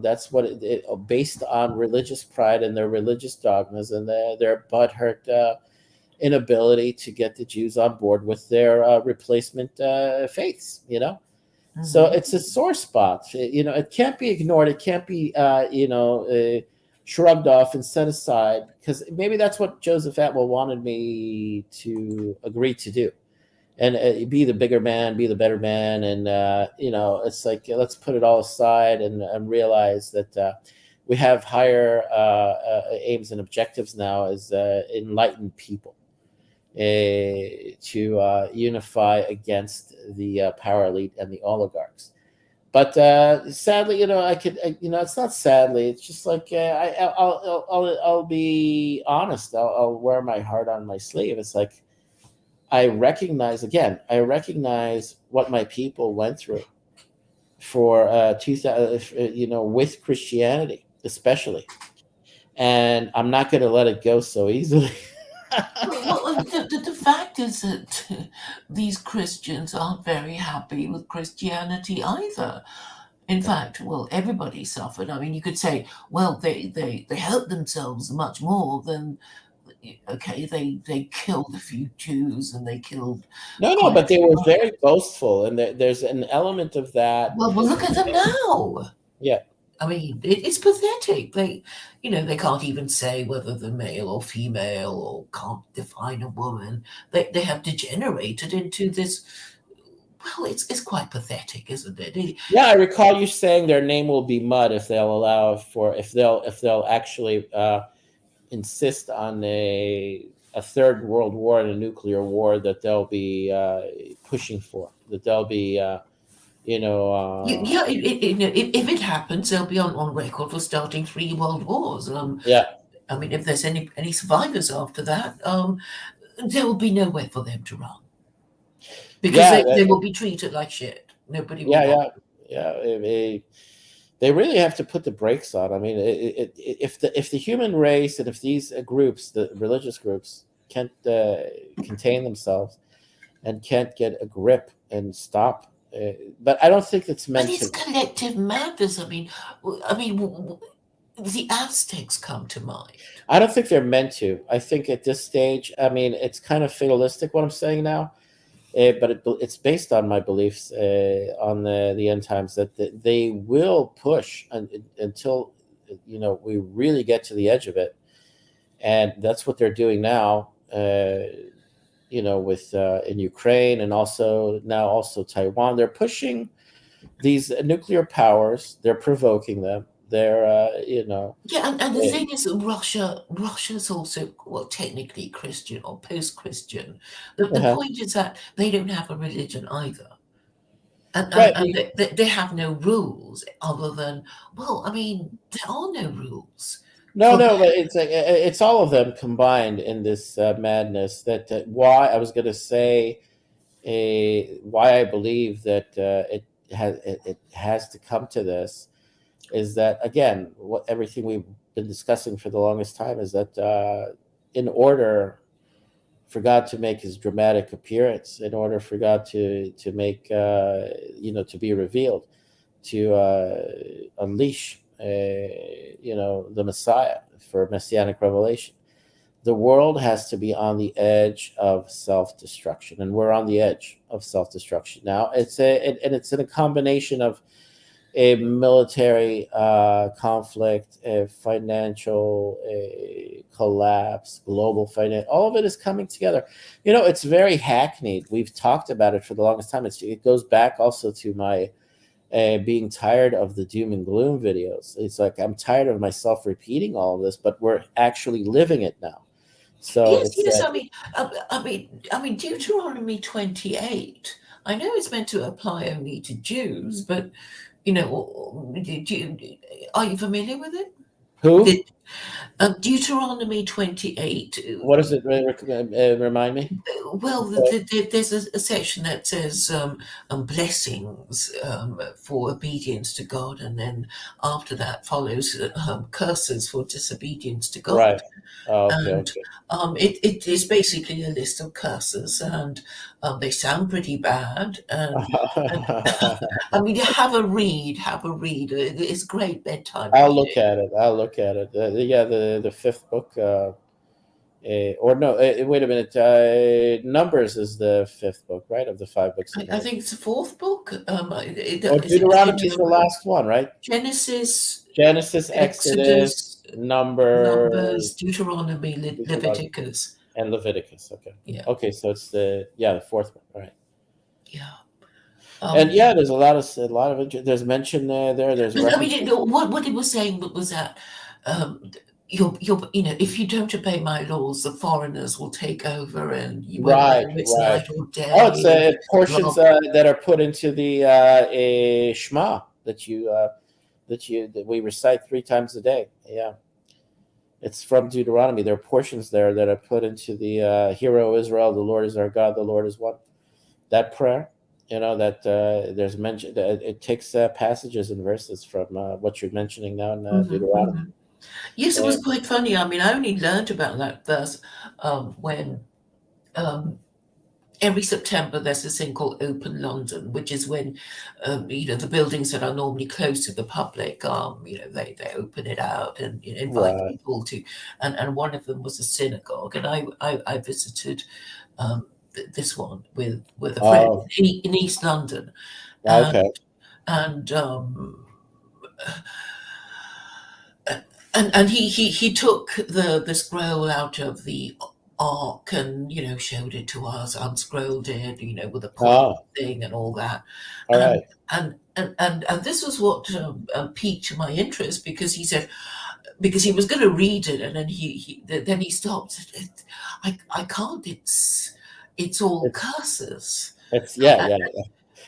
that's what it based on religious pride and their religious dogmas and their butthurt inability to get the Jews on board with their replacement faiths. So it's a sore spot. It can't be ignored. It can't be shrugged off and set aside, because maybe that's what Joseph Atwill wanted me to agree to do, and be the bigger man, be the better man, and it's like, let's put it all aside and realize that we have higher aims and objectives now as enlightened people to unify against the power elite and the oligarchs. But sadly, it's not sadly. It's just like I'll be honest. I'll wear my heart on my sleeve. It's like I recognize, again, I recognize what my people went through for 2000, with Christianity, especially, and I'm not going to let it go so easily. Well, the fact is that these Christians aren't very happy with Christianity either. In fact, well, everybody suffered. I mean, you could say, well, they hurt themselves much more than, okay, they killed a few Jews and they killed No, no, quite a but they few were others. very boastful, and there's an element of that. Well, look at them now. Yeah. I mean, it's pathetic. They can't even say whether they're male or female or can't define a woman. They have degenerated into this. Well, it's quite pathetic, isn't it? Yeah, I recall you saying their name will be mud if they'll allow for if they'll actually insist on a third world war and a nuclear war that they'll be pushing for, that they'll be Yeah, if it happens, they'll be on record for starting 3 world wars. yeah, I mean, if there's any survivors after that, there will be nowhere for them to run because yeah, they will be treated like shit. Nobody will yeah, want. yeah, yeah. They really have to put the brakes on. I mean, if the human race and if these groups, the religious groups, can't contain themselves and can't get a grip and stop, but I don't think it's But meant it's to. collective madness. The Aztecs come to mind. I don't think they're meant to. I think at this stage, I mean, it's kind of fatalistic what I'm saying now, but it's based on my beliefs on the end times that they will push until we really get to the edge of it, and that's what they're doing now. With in Ukraine and also Taiwan, they're pushing these nuclear powers. They're provoking them. They're Yeah, and the uh, thing is that Russia's also, well, technically Christian or post-Christian. The uh-huh. point is that they don't have a religion either. And, Right. and, and they have no rules other than, well, I mean, there are no rules No, for no, but it's all of them combined in this madness. That why I was going to say why I believe that it has to come to this is that, again, what everything we've been discussing for the longest time is that in order for God to make His dramatic appearance, in order for God to make to be revealed, to unleash the Messiah for messianic revelation, the world has to be on the edge of self-destruction, and we're on the edge of self-destruction now. It's in a combination of a military conflict, a financial collapse, global finance. All of it is coming together. It's very hackneyed. We've talked about it for the longest time. It goes back also to my being tired of the doom and gloom videos. It's like I'm tired of myself repeating all of this, but we're actually living it now. So yes, it's yes. Deuteronomy 28. I know it's meant to apply only to Jews, but are you familiar with it? who? The, Deuteronomy 28. What does it remind me? Well, there's a section that says blessings for obedience to God, and then after that follows curses for disobedience to God. Right. Oh, okay. And Okay. it is basically a list of curses, and they sound pretty bad. And I mean, have a read, have a read. It's great bedtime I'll reading. look at it. I'll look at it. Yeah, the fifth book. Or no, wait a minute. Numbers is the fifth book, right? Of the five books of the I Bible. think it's the fourth book. Oh, Is it Deuteronomy is the last one, right? Genesis, Genesis, Exodus, Exodus, Numbers, Numbers, Deuteronomy, Deuteronomy, Leviticus. and Leviticus. Okay. Yeah, Okay, so it's the fourth one, all right? yeah. And Um, yeah, there's there's mention there. There's but I reference. mean, what he was saying was that um, if you don't obey my laws, the foreigners will take over, and Right, whether it's right. night or Oh, it's day, portions blah. that are put into the Shema that we recite 3 times a day. Yeah. It's from Deuteronomy. There are portions there that are put into the Hero Israel, the Lord is our God, the Lord is one. That prayer, that there's mentioned. It takes passages and verses from what you're mentioning now in Mhm, Deuteronomy. mhm. Yes, it was And, quite funny. I mean, I only learned about that verse when um, every September there's this thing called Open London, which is when the buildings that are normally closed to the public, they open it out and invite right. people to, and one of them was a synagogue, and I visited um, this one with a friend Oh, in East London, and okay. and and he took the scroll out of the ark and showed it to us, unscrolled it, with a point Oh, thing and all that, all and right. and this was what piqued my interest, because he said, because he was going to read it, and then then he stopped. I can't. It's all It's curses. it's yeah, Uh, yeah,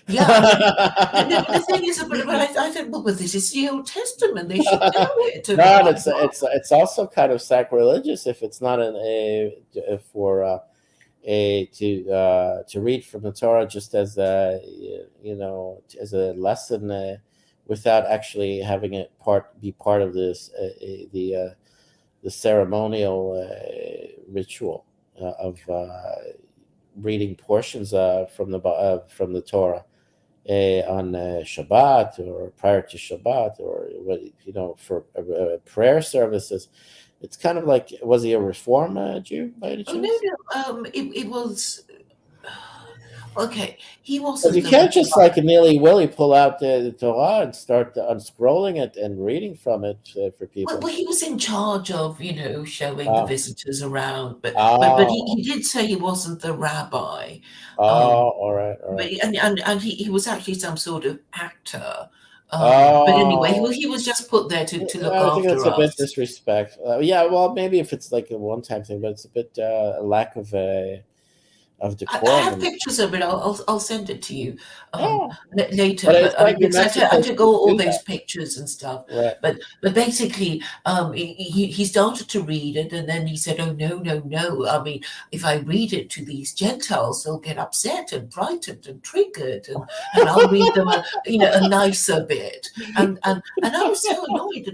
yeah, I mean, the yeah. thing is, but I said, well, but this is the Old Testament. They should know it. And No, and blah, blah. it's also kind of sacrilegious if it's not for a to read from the Torah just as as a lesson, without actually having it be part of this the ceremonial ritual of reading portions from the Torah on Shabbat or prior to Shabbat, or for prayer services. It's kind of like, was he a Reform Jew by any Oh no, chance? no. It was okay. He Because wasn't you the can't just rabbi. like nilly willy pull out the Torah and start unscrolling it and reading from it for people. Well, he was in charge of, showing the Oh, visitors around, but oh, he did say he wasn't the rabbi. oh, Um, all but right. and he was actually some sort of actor. But anyway, Oh, he was just put there to look I think that's after a bit us. disrespectful. Yeah, well, maybe if it's like a one-time thing, but it's a bit a lack of I decorum. have pictures of it. I'll send it to you Yeah, later. but But it's I mean, like you're because not I supposed took to all do those that, pictures and stuff. right? But basically, he started to read it, and then he said, "Oh no, no, no! I mean, if I read it to these Gentiles, they'll get upset and frightened and triggered, and I'll read them a nicer bit." And I was so annoyed,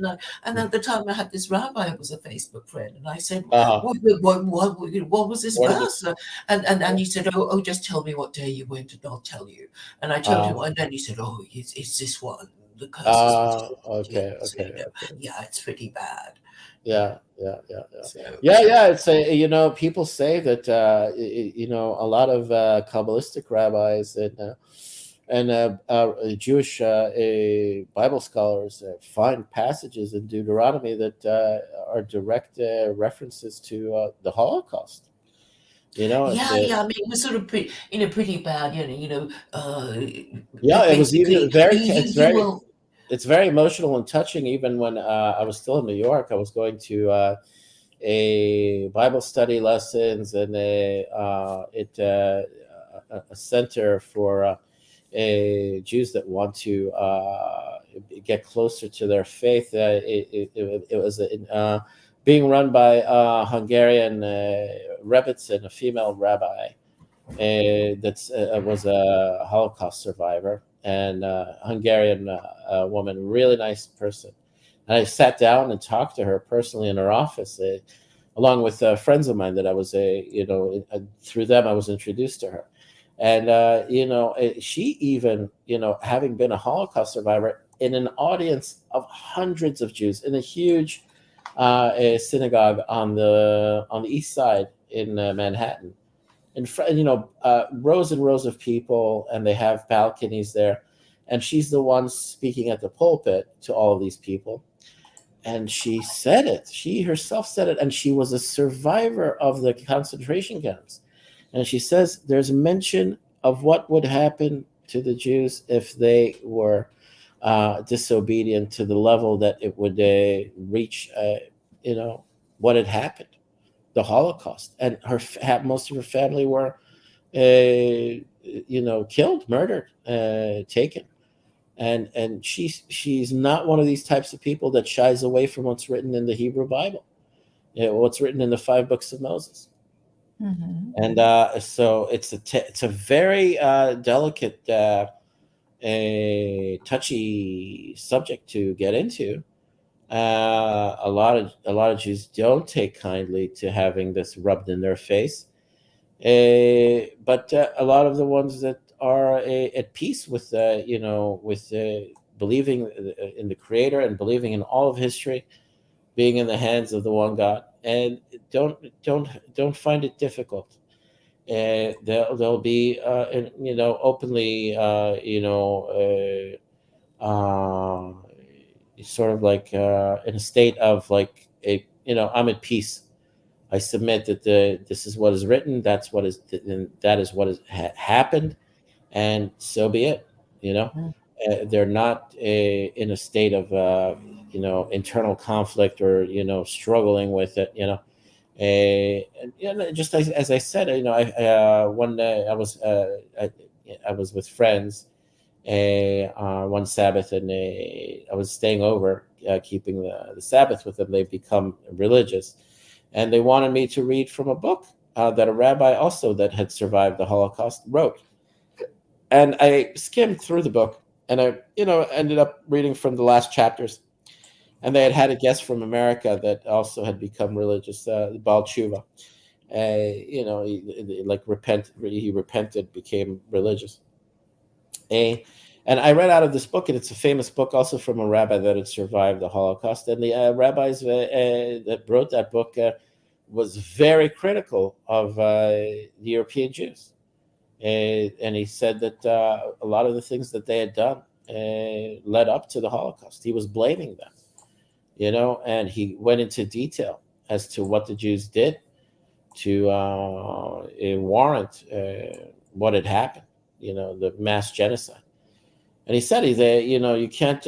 and at the time I had this rabbi who was a Facebook friend, and I said, Uh, what was this what is it? verse? And he said, oh, just tell me what day you went, and I'll tell you. And I told Uh, him, and then he said, oh, it's this one. The curses were okay, so, okay, okay. yeah, it's pretty bad. Yeah, yeah, yeah, yeah, So, yeah, so yeah. It's a people say that a lot of Kabbalistic rabbis and Jewish Bible scholars find passages in Deuteronomy that are direct references to the Holocaust. It's yeah, yeah. I mean, it was sort of pretty bad. yeah, it was Basically, even very. you will. It's very emotional and touching. Even when I was still in New York, I was going to a Bible study lessons and a center for Jews that want to get closer to their faith. It was being run by Hungarian Rebbitzin, a female rabbi that was a Holocaust survivor and Hungarian woman, really nice person. And I sat down and talked to her personally in her office, along with friends of mine that I was through them I was introduced to her. And she even having been a Holocaust survivor in an audience of hundreds of Jews in a huge a synagogue on the east side in Manhattan, rows and rows of people, and they have balconies there, and she's the one speaking at the pulpit to all of these people, and she herself said it, and she was a survivor of the concentration camps, and she says there's mention of what would happen to the Jews if they were disobedient to the level that it would reach you know what had happened, the Holocaust, and most of her family were killed, murdered, taken. And she's not one of these types of people that shies away from what's written in the Hebrew Bible. what's written in the five books of Moses. Hmm. And so it's a very delicate, a touchy subject to get into. A lot of Jews don't take kindly to having this rubbed in their face, but a lot of the ones that are at peace with with believing in the Creator and believing in all of history being in the hands of the one God, and don't find it difficult. They'll be openly uh, sort of like in a state of like I'm at peace. I submit that this is what is written. That's what is and that is what has happened, and so be it. You know, they're not in a state of internal conflict or struggling with it. And, just as I said, one day I was with friends one Sabbath, and I was staying over, keeping the Sabbath with them. They've become religious, and they wanted me to read from a book that a rabbi also that had survived the Holocaust wrote. And I skimmed through the book, and I, ended up reading from the last chapters. And they had a guest from America that also had become religious, Baal Tshuva. He repented, became religious. A, and I read out of this book, and it's a famous book also from a rabbi that had survived the Holocaust. And the rabbis that wrote that book was very critical of the European Jews. And he said that a lot of the things that they had done led up to the Holocaust. He was blaming them, and he went into detail as to what the Jews did to warrant what had happened, the mass genocide. And he said, you can't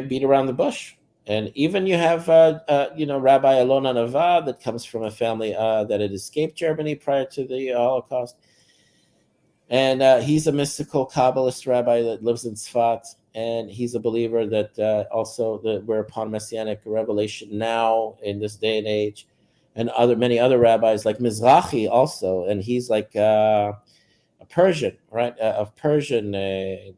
beat around the bush. And even you have, Rabbi Alona Nava that comes from a family that had escaped Germany prior to the Holocaust. And he's a mystical Kabbalist rabbi that lives in Tzfat. And he's a believer that also that we're upon Messianic revelation now in this day and age. And many other rabbis like Mizrahi also. And he's like a Persian, right, of Persian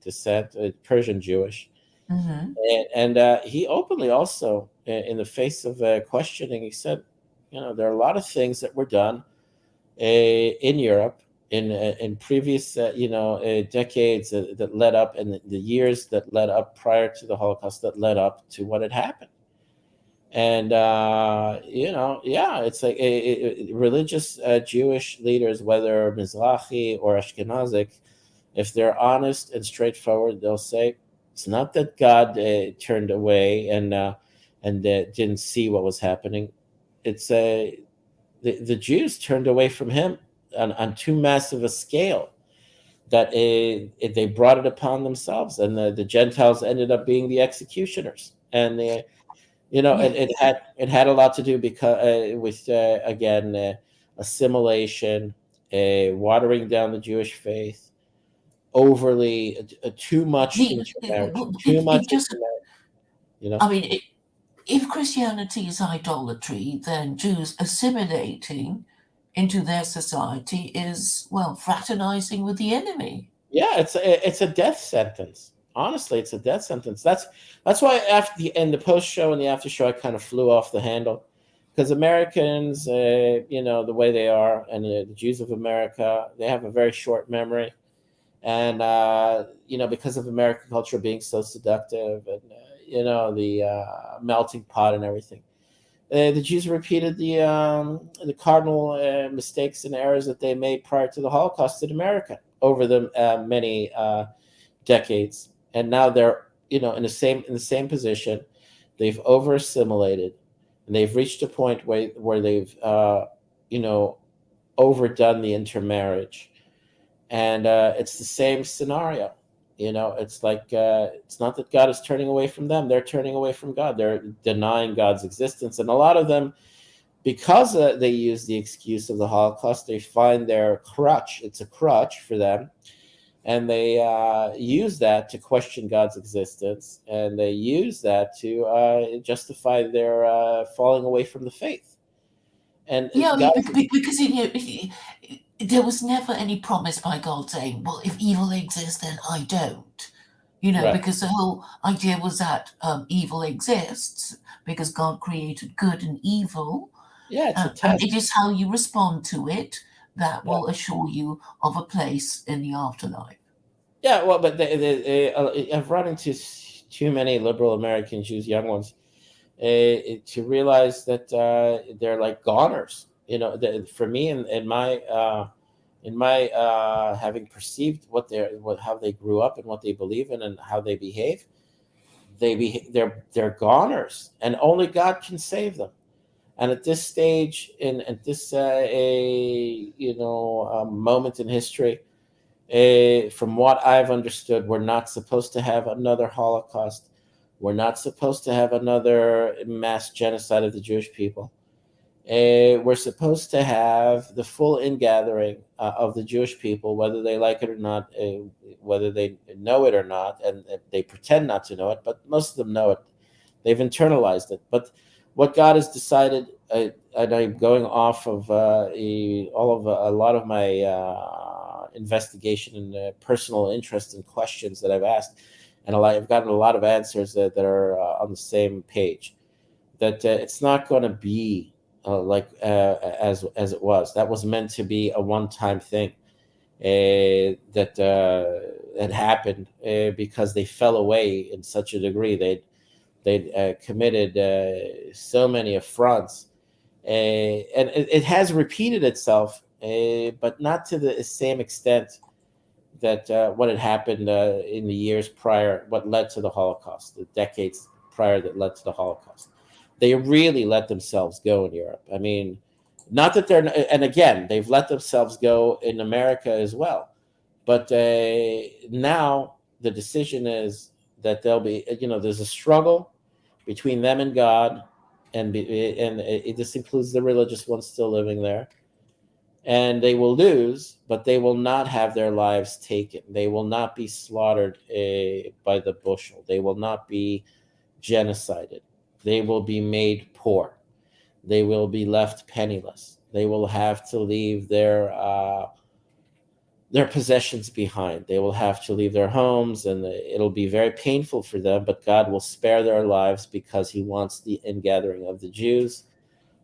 descent, Persian Jewish. Hmm. And he openly also, in the face of questioning, he said, there are a lot of things that were done in Europe in previous decades that led up, and the years that led up prior to the Holocaust that led up to what had happened. And yeah, it's like religious Jewish leaders, whether Mizrahi or Ashkenazic, if they're honest and straightforward, they'll say it's not that God turned away and didn't see what was happening. It's the Jews turned away from Him on too massive a scale that they brought it upon themselves, and the Gentiles ended up being the executioners. And Yeah. it had a lot to do because with again assimilation, watering down the Jewish faith, overly too much intermarriage, too much It just, intermarriage. You know, I mean, if Christianity is idolatry, then Jews assimilating into their society is, well, fraternizing with the enemy. yeah, it's a death sentence. Honestly, it's a death sentence. That's why after in the post show and the after show, I kind of flew off the handle because Americans, the way they are, and the Jews of America, they have a very short memory. And because of American culture being so seductive, and the melting pot and everything, the Jews repeated the cardinal mistakes and errors that they made prior to the Holocaust in America over the many decades, and now they're in the same position. They've over assimilated, and they've reached a point where they've you know overdone the intermarriage. And it's the same scenario. It's like it's not that God is turning away from them; they're turning away from God. They're denying God's existence, and a lot of them, because they use the excuse of the Holocaust, they find their crutch. It's a crutch for them, and they use that to question God's existence, and they use that to justify their falling away from the faith. And Yeah, I God, mean, because there was never any promise by God saying, "Well, if evil exists, then I don't." right? Because the whole idea was that evil exists because God created good and evil, Yeah, it's a and it test. is how you respond to it that Yeah, will assure you of a place in the afterlife. yeah. Well, but I've run into too many liberal American Jews, young ones, to realize that they're like goners. For me, in my having perceived how they grew up and what they believe in and how they behave, they're goners, and only God can save them. And at this stage, in at this moment in history, from what I've understood, we're not supposed to have another Holocaust. We're not supposed to have another mass genocide of the Jewish people. We're supposed to have the full ingathering of the Jewish people, whether they like it or not, whether they know it or not, and they pretend not to know it, but most of them know it. They've internalized it. But what God has decided, and I'm going off of a lot of my investigation and personal interest and questions that I've asked, and I've gotten a lot of answers that are on the same page. That it's not going to be as it was. That was meant to be a one-time thing that had happened because they fell away in such a degree. They'd committed so many affronts, and it has repeated itself, but not to the same extent that what had happened in the years prior, what led to the Holocaust, the decades prior that led to the Holocaust. They really let themselves go in Europe. I mean, not that they're, and again, they've let themselves go in America as well. But now the decision is that there'll be, there's a struggle between them and God, and this includes the religious ones still living there, and they will lose, but they will not have their lives taken. They will not be slaughtered by the bushel. They will not be genocided. They will be made poor. They will be left penniless. They will have to leave their possessions behind. They will have to leave their homes, and it'll be very painful for them. But God will spare their lives because He wants the ingathering of the Jews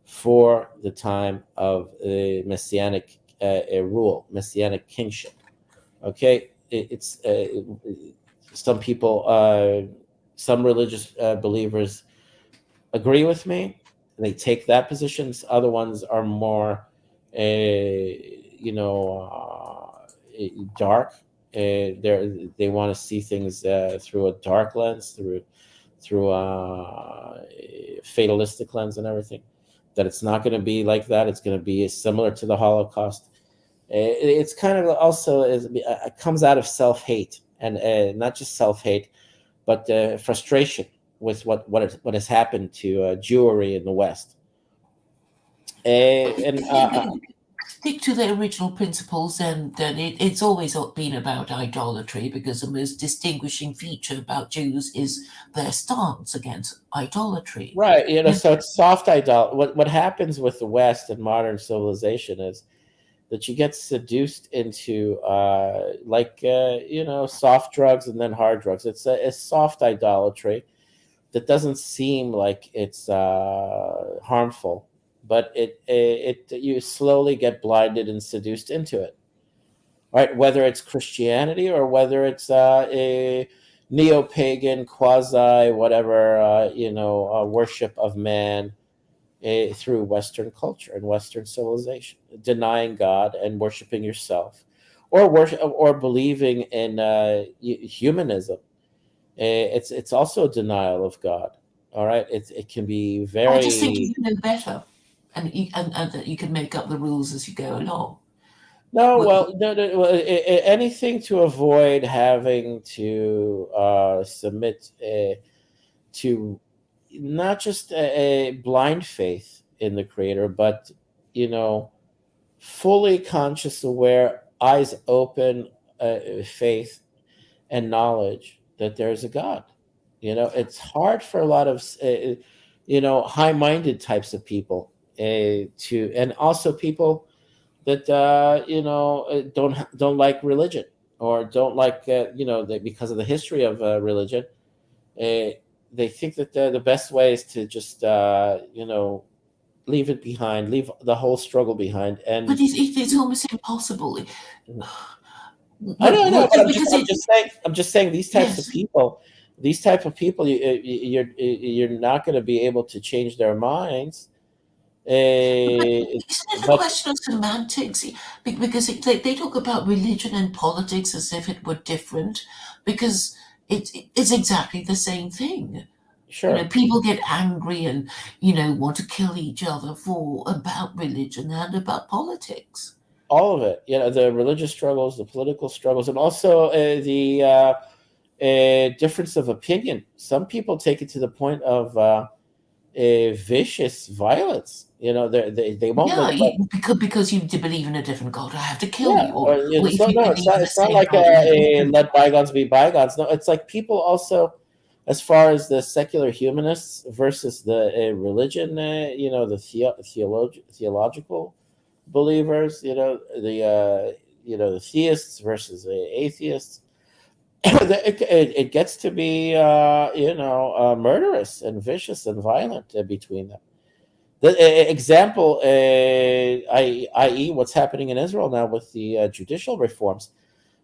for the time of messianic rule, messianic kingship. Okay, it's some people, some religious believers agree with me. They take that positions. Other ones are more, dark. They want to see things through a dark lens, through a fatalistic lens and everything. That it's not going to be like that. It's going to be similar to the Holocaust. It's kind of also it comes out of self hate, and not just self hate, but frustration with what has happened to Jewry in the West. And Stick to the original principles, and then it's always been about idolatry because the most distinguishing feature about Jews is their stance against idolatry. right, And so it's soft idol. What happens with the West and modern civilization is that you get seduced into soft drugs and then hard drugs. It's a soft idolatry that doesn't seem like it's harmful, but it you slowly get blinded and seduced into it. Right, whether it's Christianity or whether it's a neo-pagan quasi whatever worship of man through Western culture and Western civilization, denying God and worshiping yourself, or believing in humanism. It's also a denial of God. All right, it can be I just think very. you know better, and that you can make up the rules as you go along. No, Well, well, no, no, well, anything to avoid having to submit to not just a blind faith in the Creator, but you know, fully conscious, aware, eyes open, faith and knowledge that there's a God. It's hard for a lot of high-minded types of people to, and also people that don't like religion, or don't like because of the history of religion. uh, they think that the best way is to just leave it behind, leave the whole struggle behind. But And it's almost impossible. I know, but Just because it, I'm just saying these types of yes. people, you're not going to be able to change their minds. But Uh, isn't it a but question of semantics? Because they talk about religion and politics as if it were different, because it's exactly the same thing. sure, People get angry and, want to kill each other for about religion and about politics. all of it. The religious struggles, the political struggles, and also the difference of opinion. Some people take it to the point of vicious violence. They won't Yeah, look like. because you believe in a different god, I have to kill Yeah, you. Or it's if not. you No, believe in the it's not same like god, you have to kill you. let bygones be bygones. No, it's like people also, as far as the secular humanists versus the religion, theological believers, the theists versus the atheists. It gets to be murderous and vicious and violent between them. The example, i.e., what's happening in Israel now with the judicial reforms.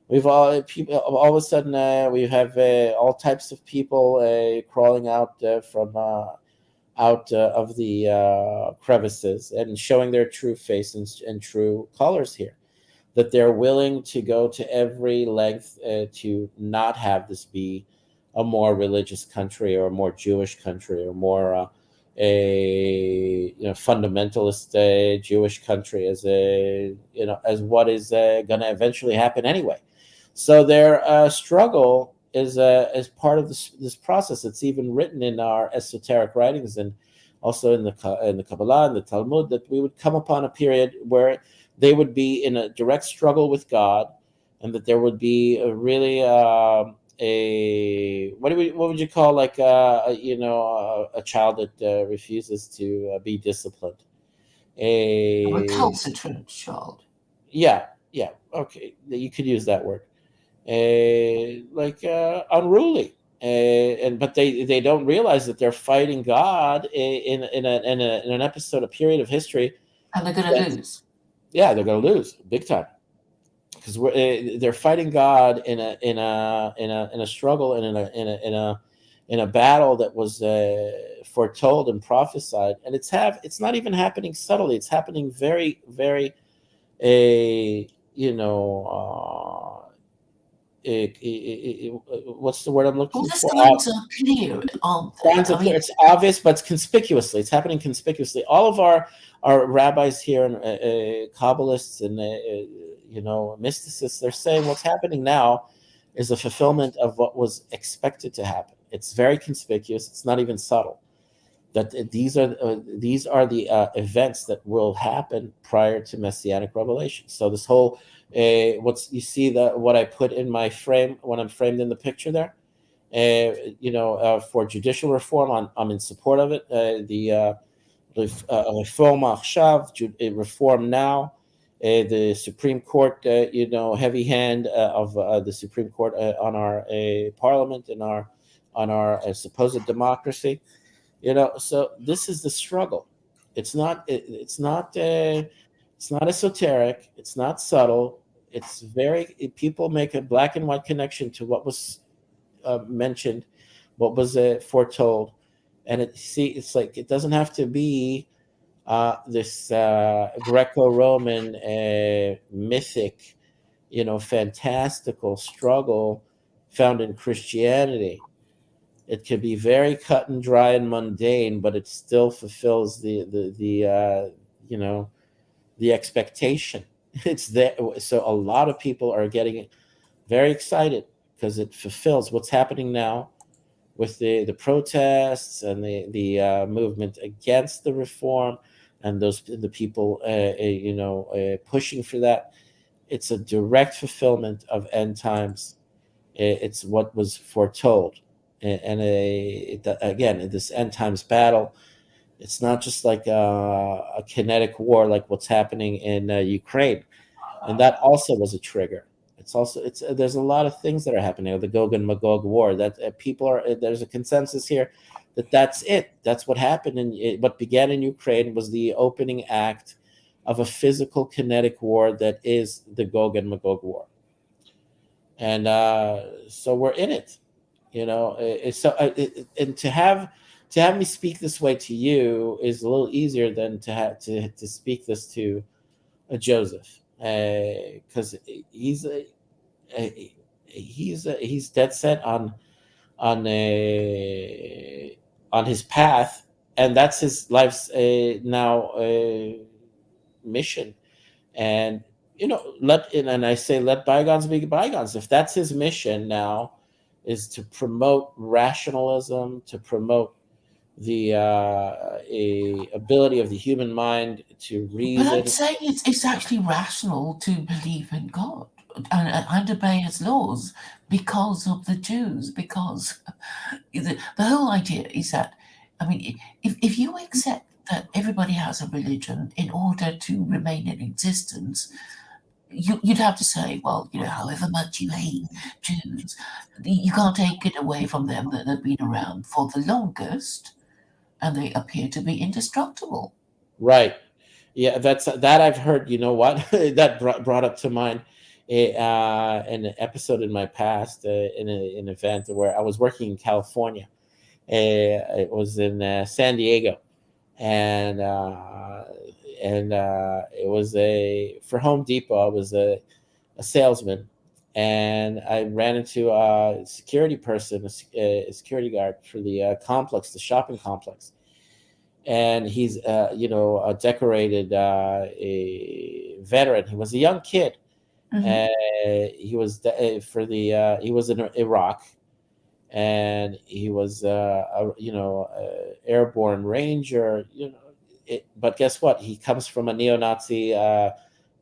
We've all of a sudden we have all types of people crawling out from out of the crevices and showing their true face and true colors here. That they're willing to go to every length to not have this be a more religious country, or a more Jewish country, or more a fundamentalist Jewish country, as as what is going to eventually happen anyway. So their struggle is part of this process. It's even written in our esoteric writings, and also in the Kabbalah and the Talmud, that we would come upon a period where they would be in a direct struggle with God, and that there would be a really a what would you call, like a child that refuses to be disciplined. A A recalcitrant child. Yeah, yeah, okay, you could use that word. Like unruly. And but they don't realize that they're fighting God in an episode, a period of history. And they're going to That's, lose. yeah, they're going to lose big time, because they're fighting God in a struggle, and in a battle that was foretold and prophesied. And it's not even happening subtly. It's happening very, very a you know what's the word I'm All looking the for? signs are clear, aren't they? I mean, It's obvious, but it's conspicuously. It's happening conspicuously. All of our rabbis here, and Kabbalists, and mysticists, they're saying what's happening now is a fulfillment of what was expected to happen. It's very conspicuous. It's not even subtle. That these are the events that will happen prior to messianic revelation. So this whole what's you see that what I put in my frame when I'm framed in the picture there, for judicial reform, I'm in support of it. The reform achshav, reform now. The Supreme Court, heavy hand of the Supreme Court on our parliament and our on our supposed democracy. So this is the struggle. It's not esoteric. It's not subtle. People make a black and white connection to what was mentioned, what was foretold. And it's like it doesn't have to be this Greco-Roman mythic, fantastical struggle found in Christianity. It can be very cut and dry and mundane, but it still fulfills the expectation. It's there. So a lot of people are getting very excited because it fulfills what's happening now with the protests and the movement against the reform, and the people pushing for that. It's a direct fulfillment of end times. It's what was foretold, and again, this end times battle. It's not just like a kinetic war like what's happening in Ukraine, and that also was a trigger. It's there's a lot of things that are happening. The Gog and Magog war, that people are there's a consensus here that that's it. That's what happened, and what began in Ukraine was the opening act of a physical kinetic war that is the Gog and Magog war, and so we're in it. And to have me speak this way to you is a little easier than to have to speak this to Joseph, because he's he's dead set on on his path, and that's his life's now mission. And and I say let bygones be bygones. If that's his mission now, is to promote rationalism, to promote the ability of the human mind to But I'd reason. say it's actually rational to believe in God and obey His laws because of the Jews. Because the whole idea is that, I mean, if you accept that everybody has a religion in order to remain in existence, you'd have to say, well, however much you hate Jews, you can't take it away from them that they've been around for the longest and they appear to be indestructible. Right. Yeah, that I've heard. You know what? That brought up to mind an episode in my past, in an event where I was working in California. It was in San Diego, and it was a for Home Depot. I was a salesman, and I ran into a security person, a security guard for the complex, the shopping complex, and he's a decorated a veteran. He was a young kid. Hmm. uh, he was for the he was in Iraq, and he was airborne ranger. But guess what? He comes from a neo-Nazi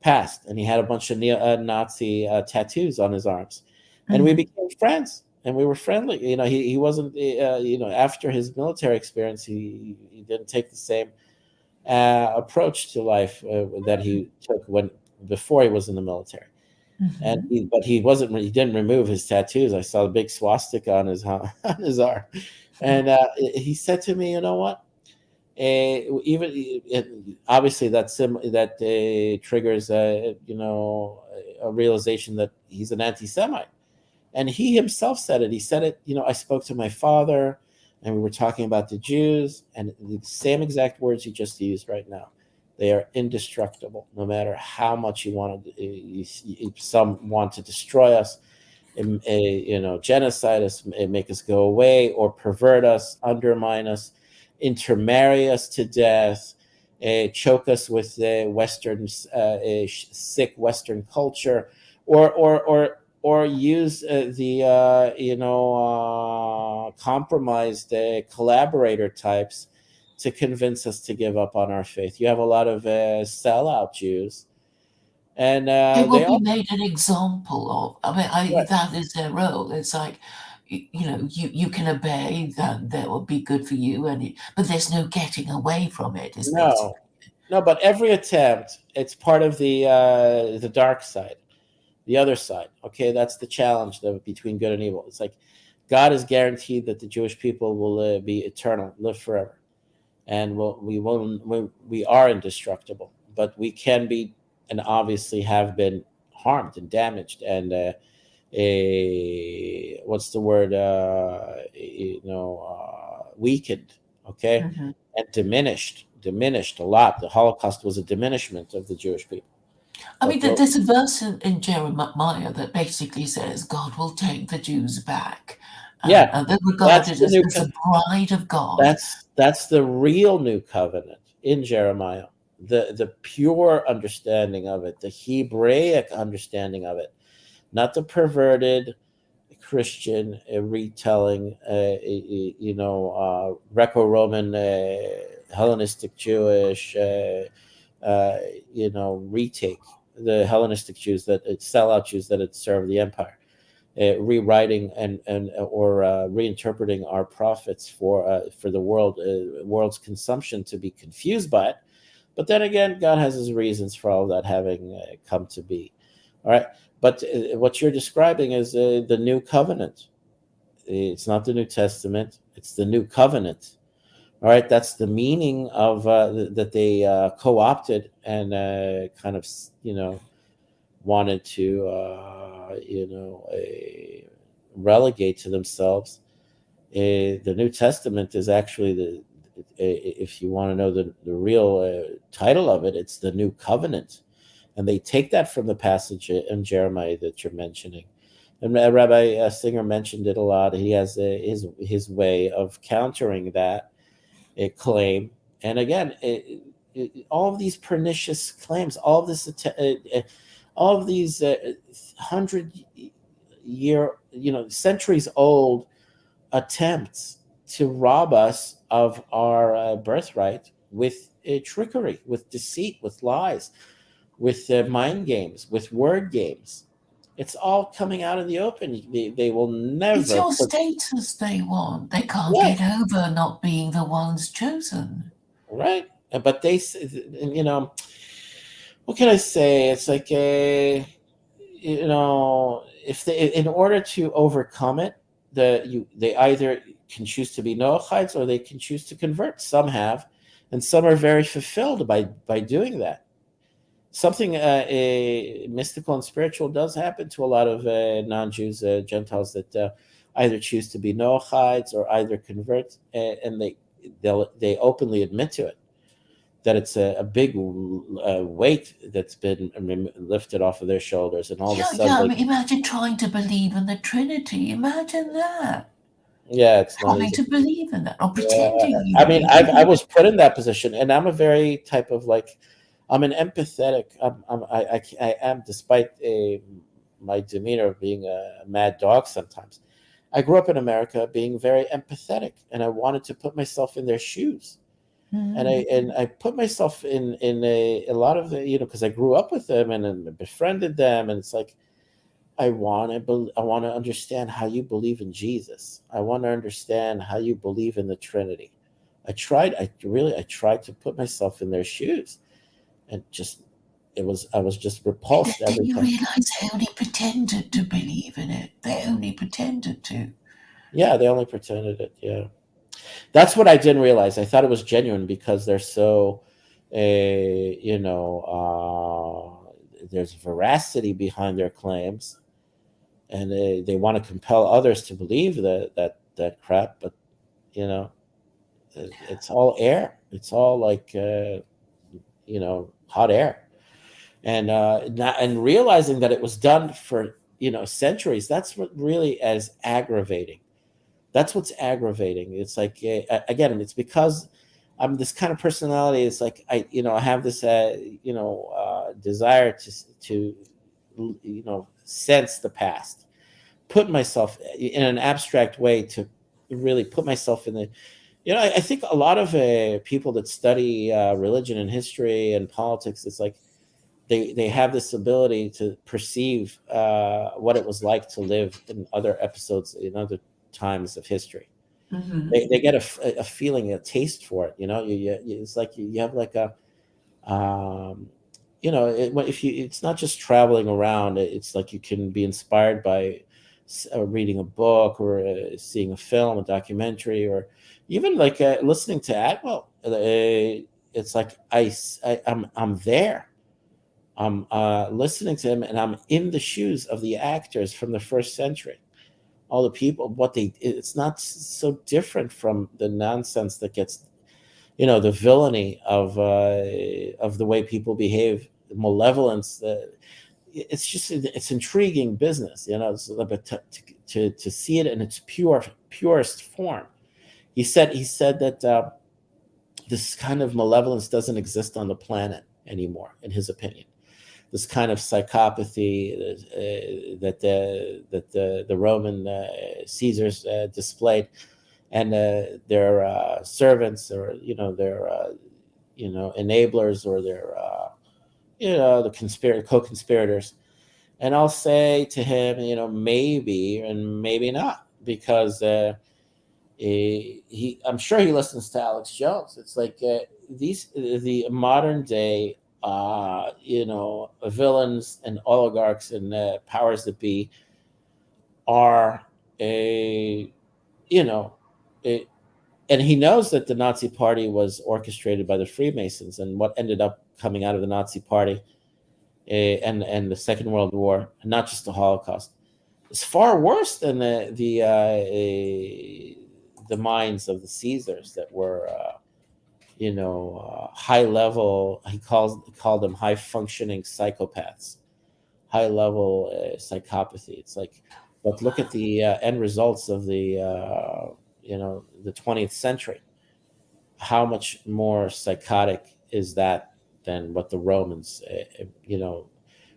past, and he had a bunch of neo-Nazi tattoos on his arms, and we Hmm. became friends. And we were friendly. He wasn't. After his military experience, he didn't take the same approach to life that he took when before he was in the military. And Hmm. but he wasn't. He didn't remove his tattoos. I saw a big swastika on his on his arm, and he said to me, "You know what? Even obviously that triggers a realization that he's an anti-Semite." And he himself said it. He said it. I spoke to my father, and we were talking about the Jews, and the same exact words you just used right now. They are indestructible, no matter how much you want to. Some want to destroy us, genocide us, make us go away, or pervert us, undermine us, intermarry us to death, choke us with Western sick Western culture, or use the compromised collaborator types to convince us to give up on our faith. You have a lot of sellout Jews, and They will they be all made an example of. I mean, right. that is their role. It's like, you can obey that will be good for you, but there's no getting away from it. Is No, basically. no, but every attempt, it's part of the dark side, the other side. Okay, that's the challenge though between good and evil. It's like God is guaranteed that the Jewish people will be eternal, live forever, and we are indestructible, but we can be, and obviously have been harmed and damaged, and what's the word? Weakened. Okay, Mhm. and diminished a lot. The Holocaust was a diminishment of the Jewish people. I mean, But what? there's a verse in Jeremiah that basically says God will take the Jews back, Yeah, and they're that's regarded the as, new. as the bride of God. That's the real new covenant in Jeremiah. The pure understanding of it, the Hebraic understanding of it, not the perverted Christian retelling, Greco-Roman, Hellenistic Jewish, retake the Hellenistic Jews that sellout Jews that had served the empire. rewriting and or reinterpreting our prophets for the world's consumption to be confused by it. But then again, God has His reasons for all that having come to be. All right, but what you're describing is the new covenant. It's not the New Testament; it's the new covenant. All right, that's the meaning of that they co-opted and kind of wanted to relegate to themselves. The New Testament is actually if you want to know the real title of it, it's the New Covenant, and they take that from the passage in Jeremiah that you're mentioning. And Rabbi Singer mentioned it a lot. He has his way of countering that claim. And again, all of these pernicious claims, all of these 100-year, centuries old attempts to rob us of our birthright with trickery, with deceit, with lies, with mind games, with word games. It's all coming out in the open. They will It's never your put. status they want. They can't Yeah, get over not being the ones chosen. right. But what can I say? It's like if they, in order to overcome it, they either can choose to be Noachites or they can choose to convert. Some have, and some are very fulfilled by doing that. Something mystical and spiritual does happen to a lot of non-Jews, Gentiles that either choose to be Noachites or either convert, and they openly admit to it, that it's a big weight that's been lifted off of their shoulders, and all of a Yeah, sudden yeah. I they, mean, imagine trying to believe in the Trinity. Imagine that. yeah, it's not Having easy. to believe in that or Yeah, pretending I you mean, do. I was put in that position, and I'm a very type of like, I'm an empathetic. I am, despite my demeanor of being a mad dog sometimes. I grew up in America being very empathetic, and I wanted to put myself in their shoes, and Mm. I put myself in a lot of the, because I grew up with them and befriended them, and it's like I want to understand how you believe in Jesus. I want to understand how you believe in the Trinity. I tried to put myself in their shoes, and just I was just And then repulsed then every you time. realise they only pretended to believe in it. They only pretended to. Yeah, they only pretended it. Yeah, that's what I didn't realize. I thought it was genuine because they're so, there's veracity behind their claims, and they want to compel others to believe that crap. But you know, it's all air. It's all like hot air, and and realizing that it was done for centuries. That's what really is aggravating. That's what's aggravating. It's like again, it's because I'm this kind of personality. It's like I have this desire to sense the past, put myself in an abstract way to really put myself in the. I think a lot of people that study religion and history and politics, it's like they have this ability to perceive what it was like to live in other episodes in other times of history. Hmm. They get a feeling, a taste for it. It's like you have like a um, if you, it's not just traveling around. It's like you can be inspired by reading a book or seeing a film, a documentary, or even like listening to Atwell. It's like I'm there. I'm listening to him, and I'm in the shoes of the actors from the first century. All the people, it's not so different from the nonsense that gets, the villainy of the way people behave, malevolence. It's intriguing business, but to see it in its purest form. He said that this kind of malevolence doesn't exist on the planet anymore, in his opinion. This kind of psychopathy that the Roman Caesars displayed, and their servants, or their enablers, or their the co-conspirators. And I'll say to him, maybe and maybe not, because I'm sure he listens to Alex Jones. It's like the modern day, villains and oligarchs and powers that be are a, you know, a, and he knows that the Nazi Party was orchestrated by the Freemasons, and what ended up coming out of the Nazi Party and the Second World War, and not just the Holocaust, is far worse than the minds of the Caesars that were, high level. He called them high functioning psychopaths, high level psychopathy. It's like, but look at the end results of the 20th century. How much more psychotic is that than what the Romans,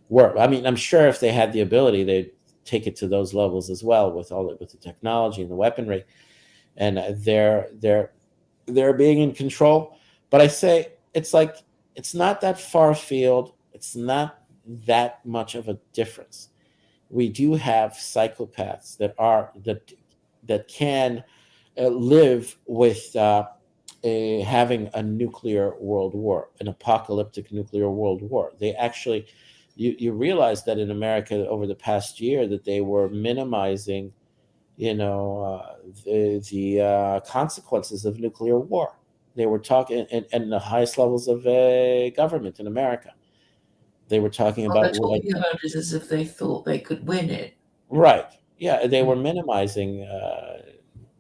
were? I mean, I'm sure if they had the ability, they'd take it to those levels as well, with the technology and the weaponry, and they're being in control. But I say it's like, it's not that far afield. It's not that much of a difference. We do have psychopaths that can live with having a nuclear world war, an apocalyptic nuclear world war. They actually, you realize that in America over the past year that they were minimizing, the consequences of nuclear war. They were talking, and the highest levels of government in America. They were talking Well, they're about, like, talking about it as if they thought they could win it. right, yeah, they Mm. were minimizing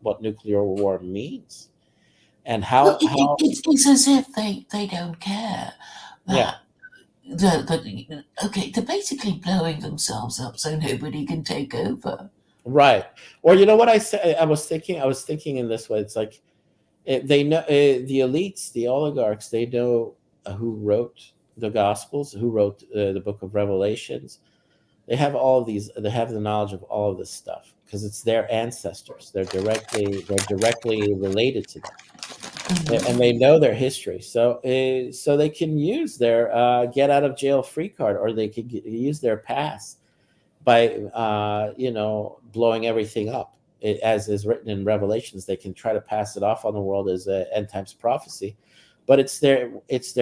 what nuclear war means, and Well, how it's as if they don't care yeah. that okay, they're basically blowing themselves up so nobody can take over. Right. Or you know what I said? I was thinking in this way. It's like, they know, the elites, the oligarchs. They know who wrote the Gospels, who wrote the Book of Revelations. They have all of these. They have the knowledge of all of this stuff because it's their ancestors. They're directly related to them, and they Mhm. know their history. So they can use their get out of jail free card, or they could use their pass by blowing everything up. As is written in Revelations, they can try to pass it off on the world as a end times prophecy, but it's their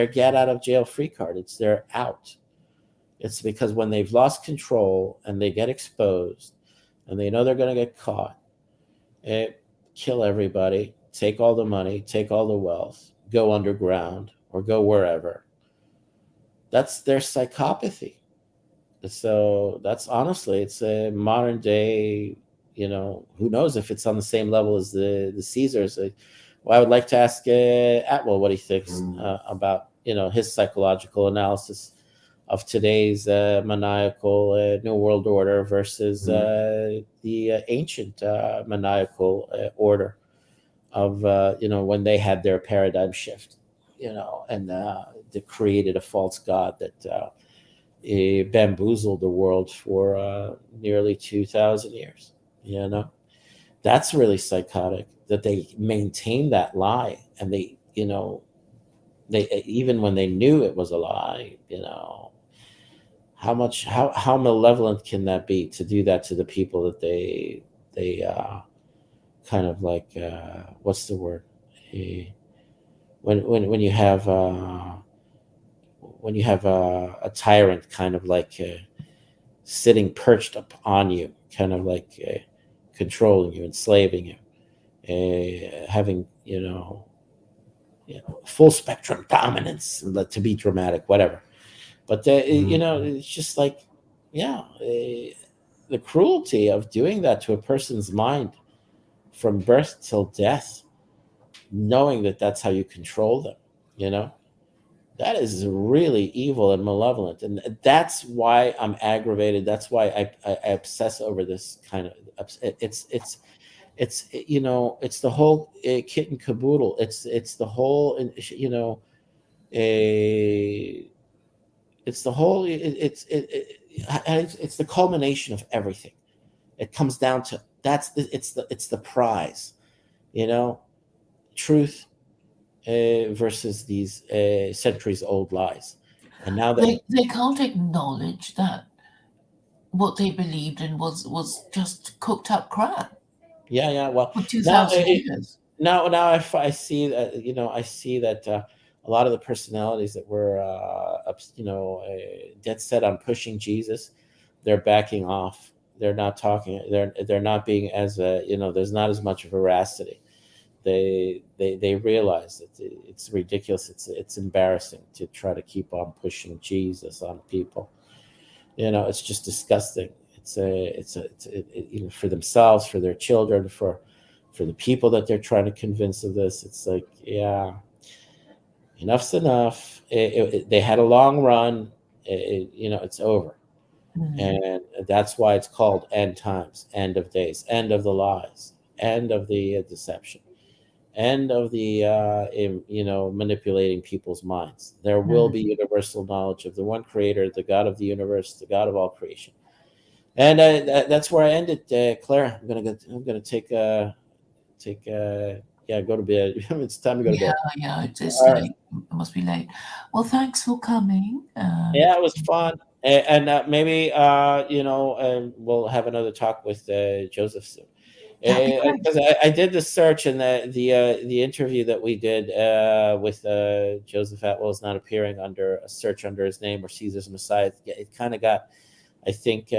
get out of jail free card. It's their out. It's because when they've lost control and they get exposed, and they know they're going to get caught, eh, kill everybody, take all the money, take all the wealth, go underground or go wherever. That's their psychopathy. So that's, honestly, it's a modern day. Who knows if it's on the same level as the Caesars. Well, I would like to ask Atwill what he thinks about his psychological analysis of today's maniacal New World Order versus the ancient maniacal order of when they had their paradigm shift, and they created a false god that bamboozled the world for nearly 2,000 years. You know, that's really psychotic that they maintain that lie, and they even when they knew it was a lie. How malevolent can that be, to do that to the people that they kind of like, what's the word? Eh, when you have a tyrant kind of like sitting perched up on you, kind of like controlling you, enslaving you, having full spectrum dominance, to be dramatic, whatever. But it's just like, yeah, the cruelty of doing that to a person's mind from birth till death, knowing that that's how you control them. You know, that is really evil and malevolent, and that's why I'm aggravated. That's why I obsess over this kind of. It's the whole kit and caboodle. It's the whole, a it's the whole it's the culmination of everything. It comes down to, it's the prize, you know, truth versus these centuries old lies. And now that, They can't acknowledge that what they believed in was just cooked up crap Yeah, yeah. Well, for two now thousand years. now I see that, I see that a lot of the personalities that were dead set on pushing Jesus, they're backing off. They're not talking. They're not being as there's not as much veracity. They realize that it's ridiculous. It's embarrassing to try to keep on pushing Jesus on people. It's just disgusting. For themselves, for their children, for the people that they're trying to convince of this. It's like, yeah, enough's enough. They had a long run. It's over. Mm, And that's why it's called end times, end of days, end of the lies, end of the deception, end of the manipulating people's minds. There will mm. be universal knowledge of the one creator, the God of the universe, the God of all creation. And that's where I ended, Claire. I'm gonna yeah, go to bed. It's time to go to Yeah, bed. yeah, it's All right. late. It must be late. Well, thanks for coming, and Yeah, it was fun. And maybe we'll have another talk with Joseph soon. that'd be great. Because I did the search, and the interview that we did with Joseph Atwill is not appearing under a search under his name or Caesar's Messiah. It kind of got, I think,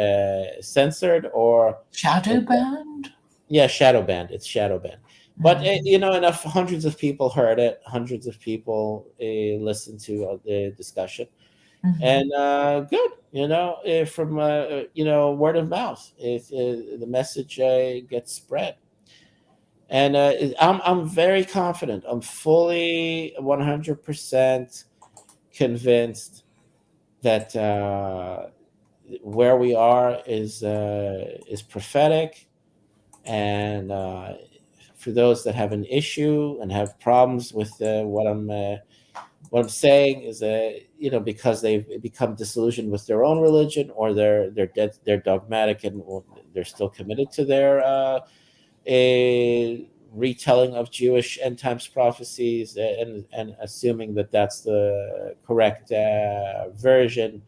censored, or Shadow it, band? yeah, shadow banned. It's shadow banned. But Mm, enough. Hundreds of people heard it. Hundreds of people listened to the discussion, mhm. and good. From word of mouth, if the message gets spread, and I'm very confident. I'm fully 100% convinced that where we are is prophetic, and for those that have an issue and have problems with what I'm saying is that, because they've become disillusioned with their own religion, or they're dogmatic, and they're still committed to their a retelling of Jewish end times prophecies, and assuming that that's the correct version,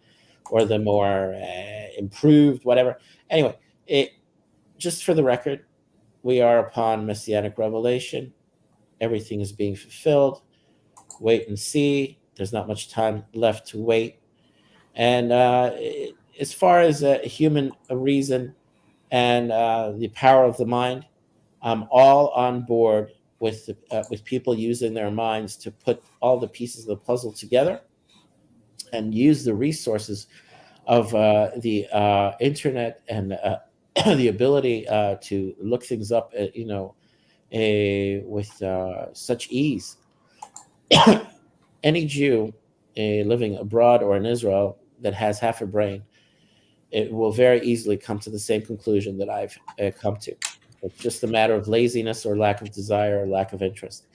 or the more improved, whatever. Anyway, just for the record, we are upon messianic revelation. Everything is being fulfilled. Wait and see. There's not much time left to wait. And as far as human reason and the power of the mind, I'm all on board with people using their minds to put all the pieces of the puzzle together and use the resources of the internet, and the ability to look things up, with such ease. Any Jew living abroad or in Israel that has half a brain, it will very easily come to the same conclusion that I've come to. It's just a matter of laziness, or lack of desire, or lack of interest.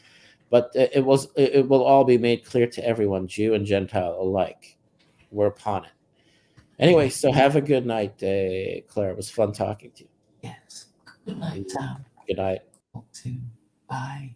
But it will all be made clear to everyone, Jew and Gentile alike. We're upon it. Anyway, so have a good night, Claire. It was fun talking to Yes. Good night, you. Sam. Good night. Talk soon. Bye.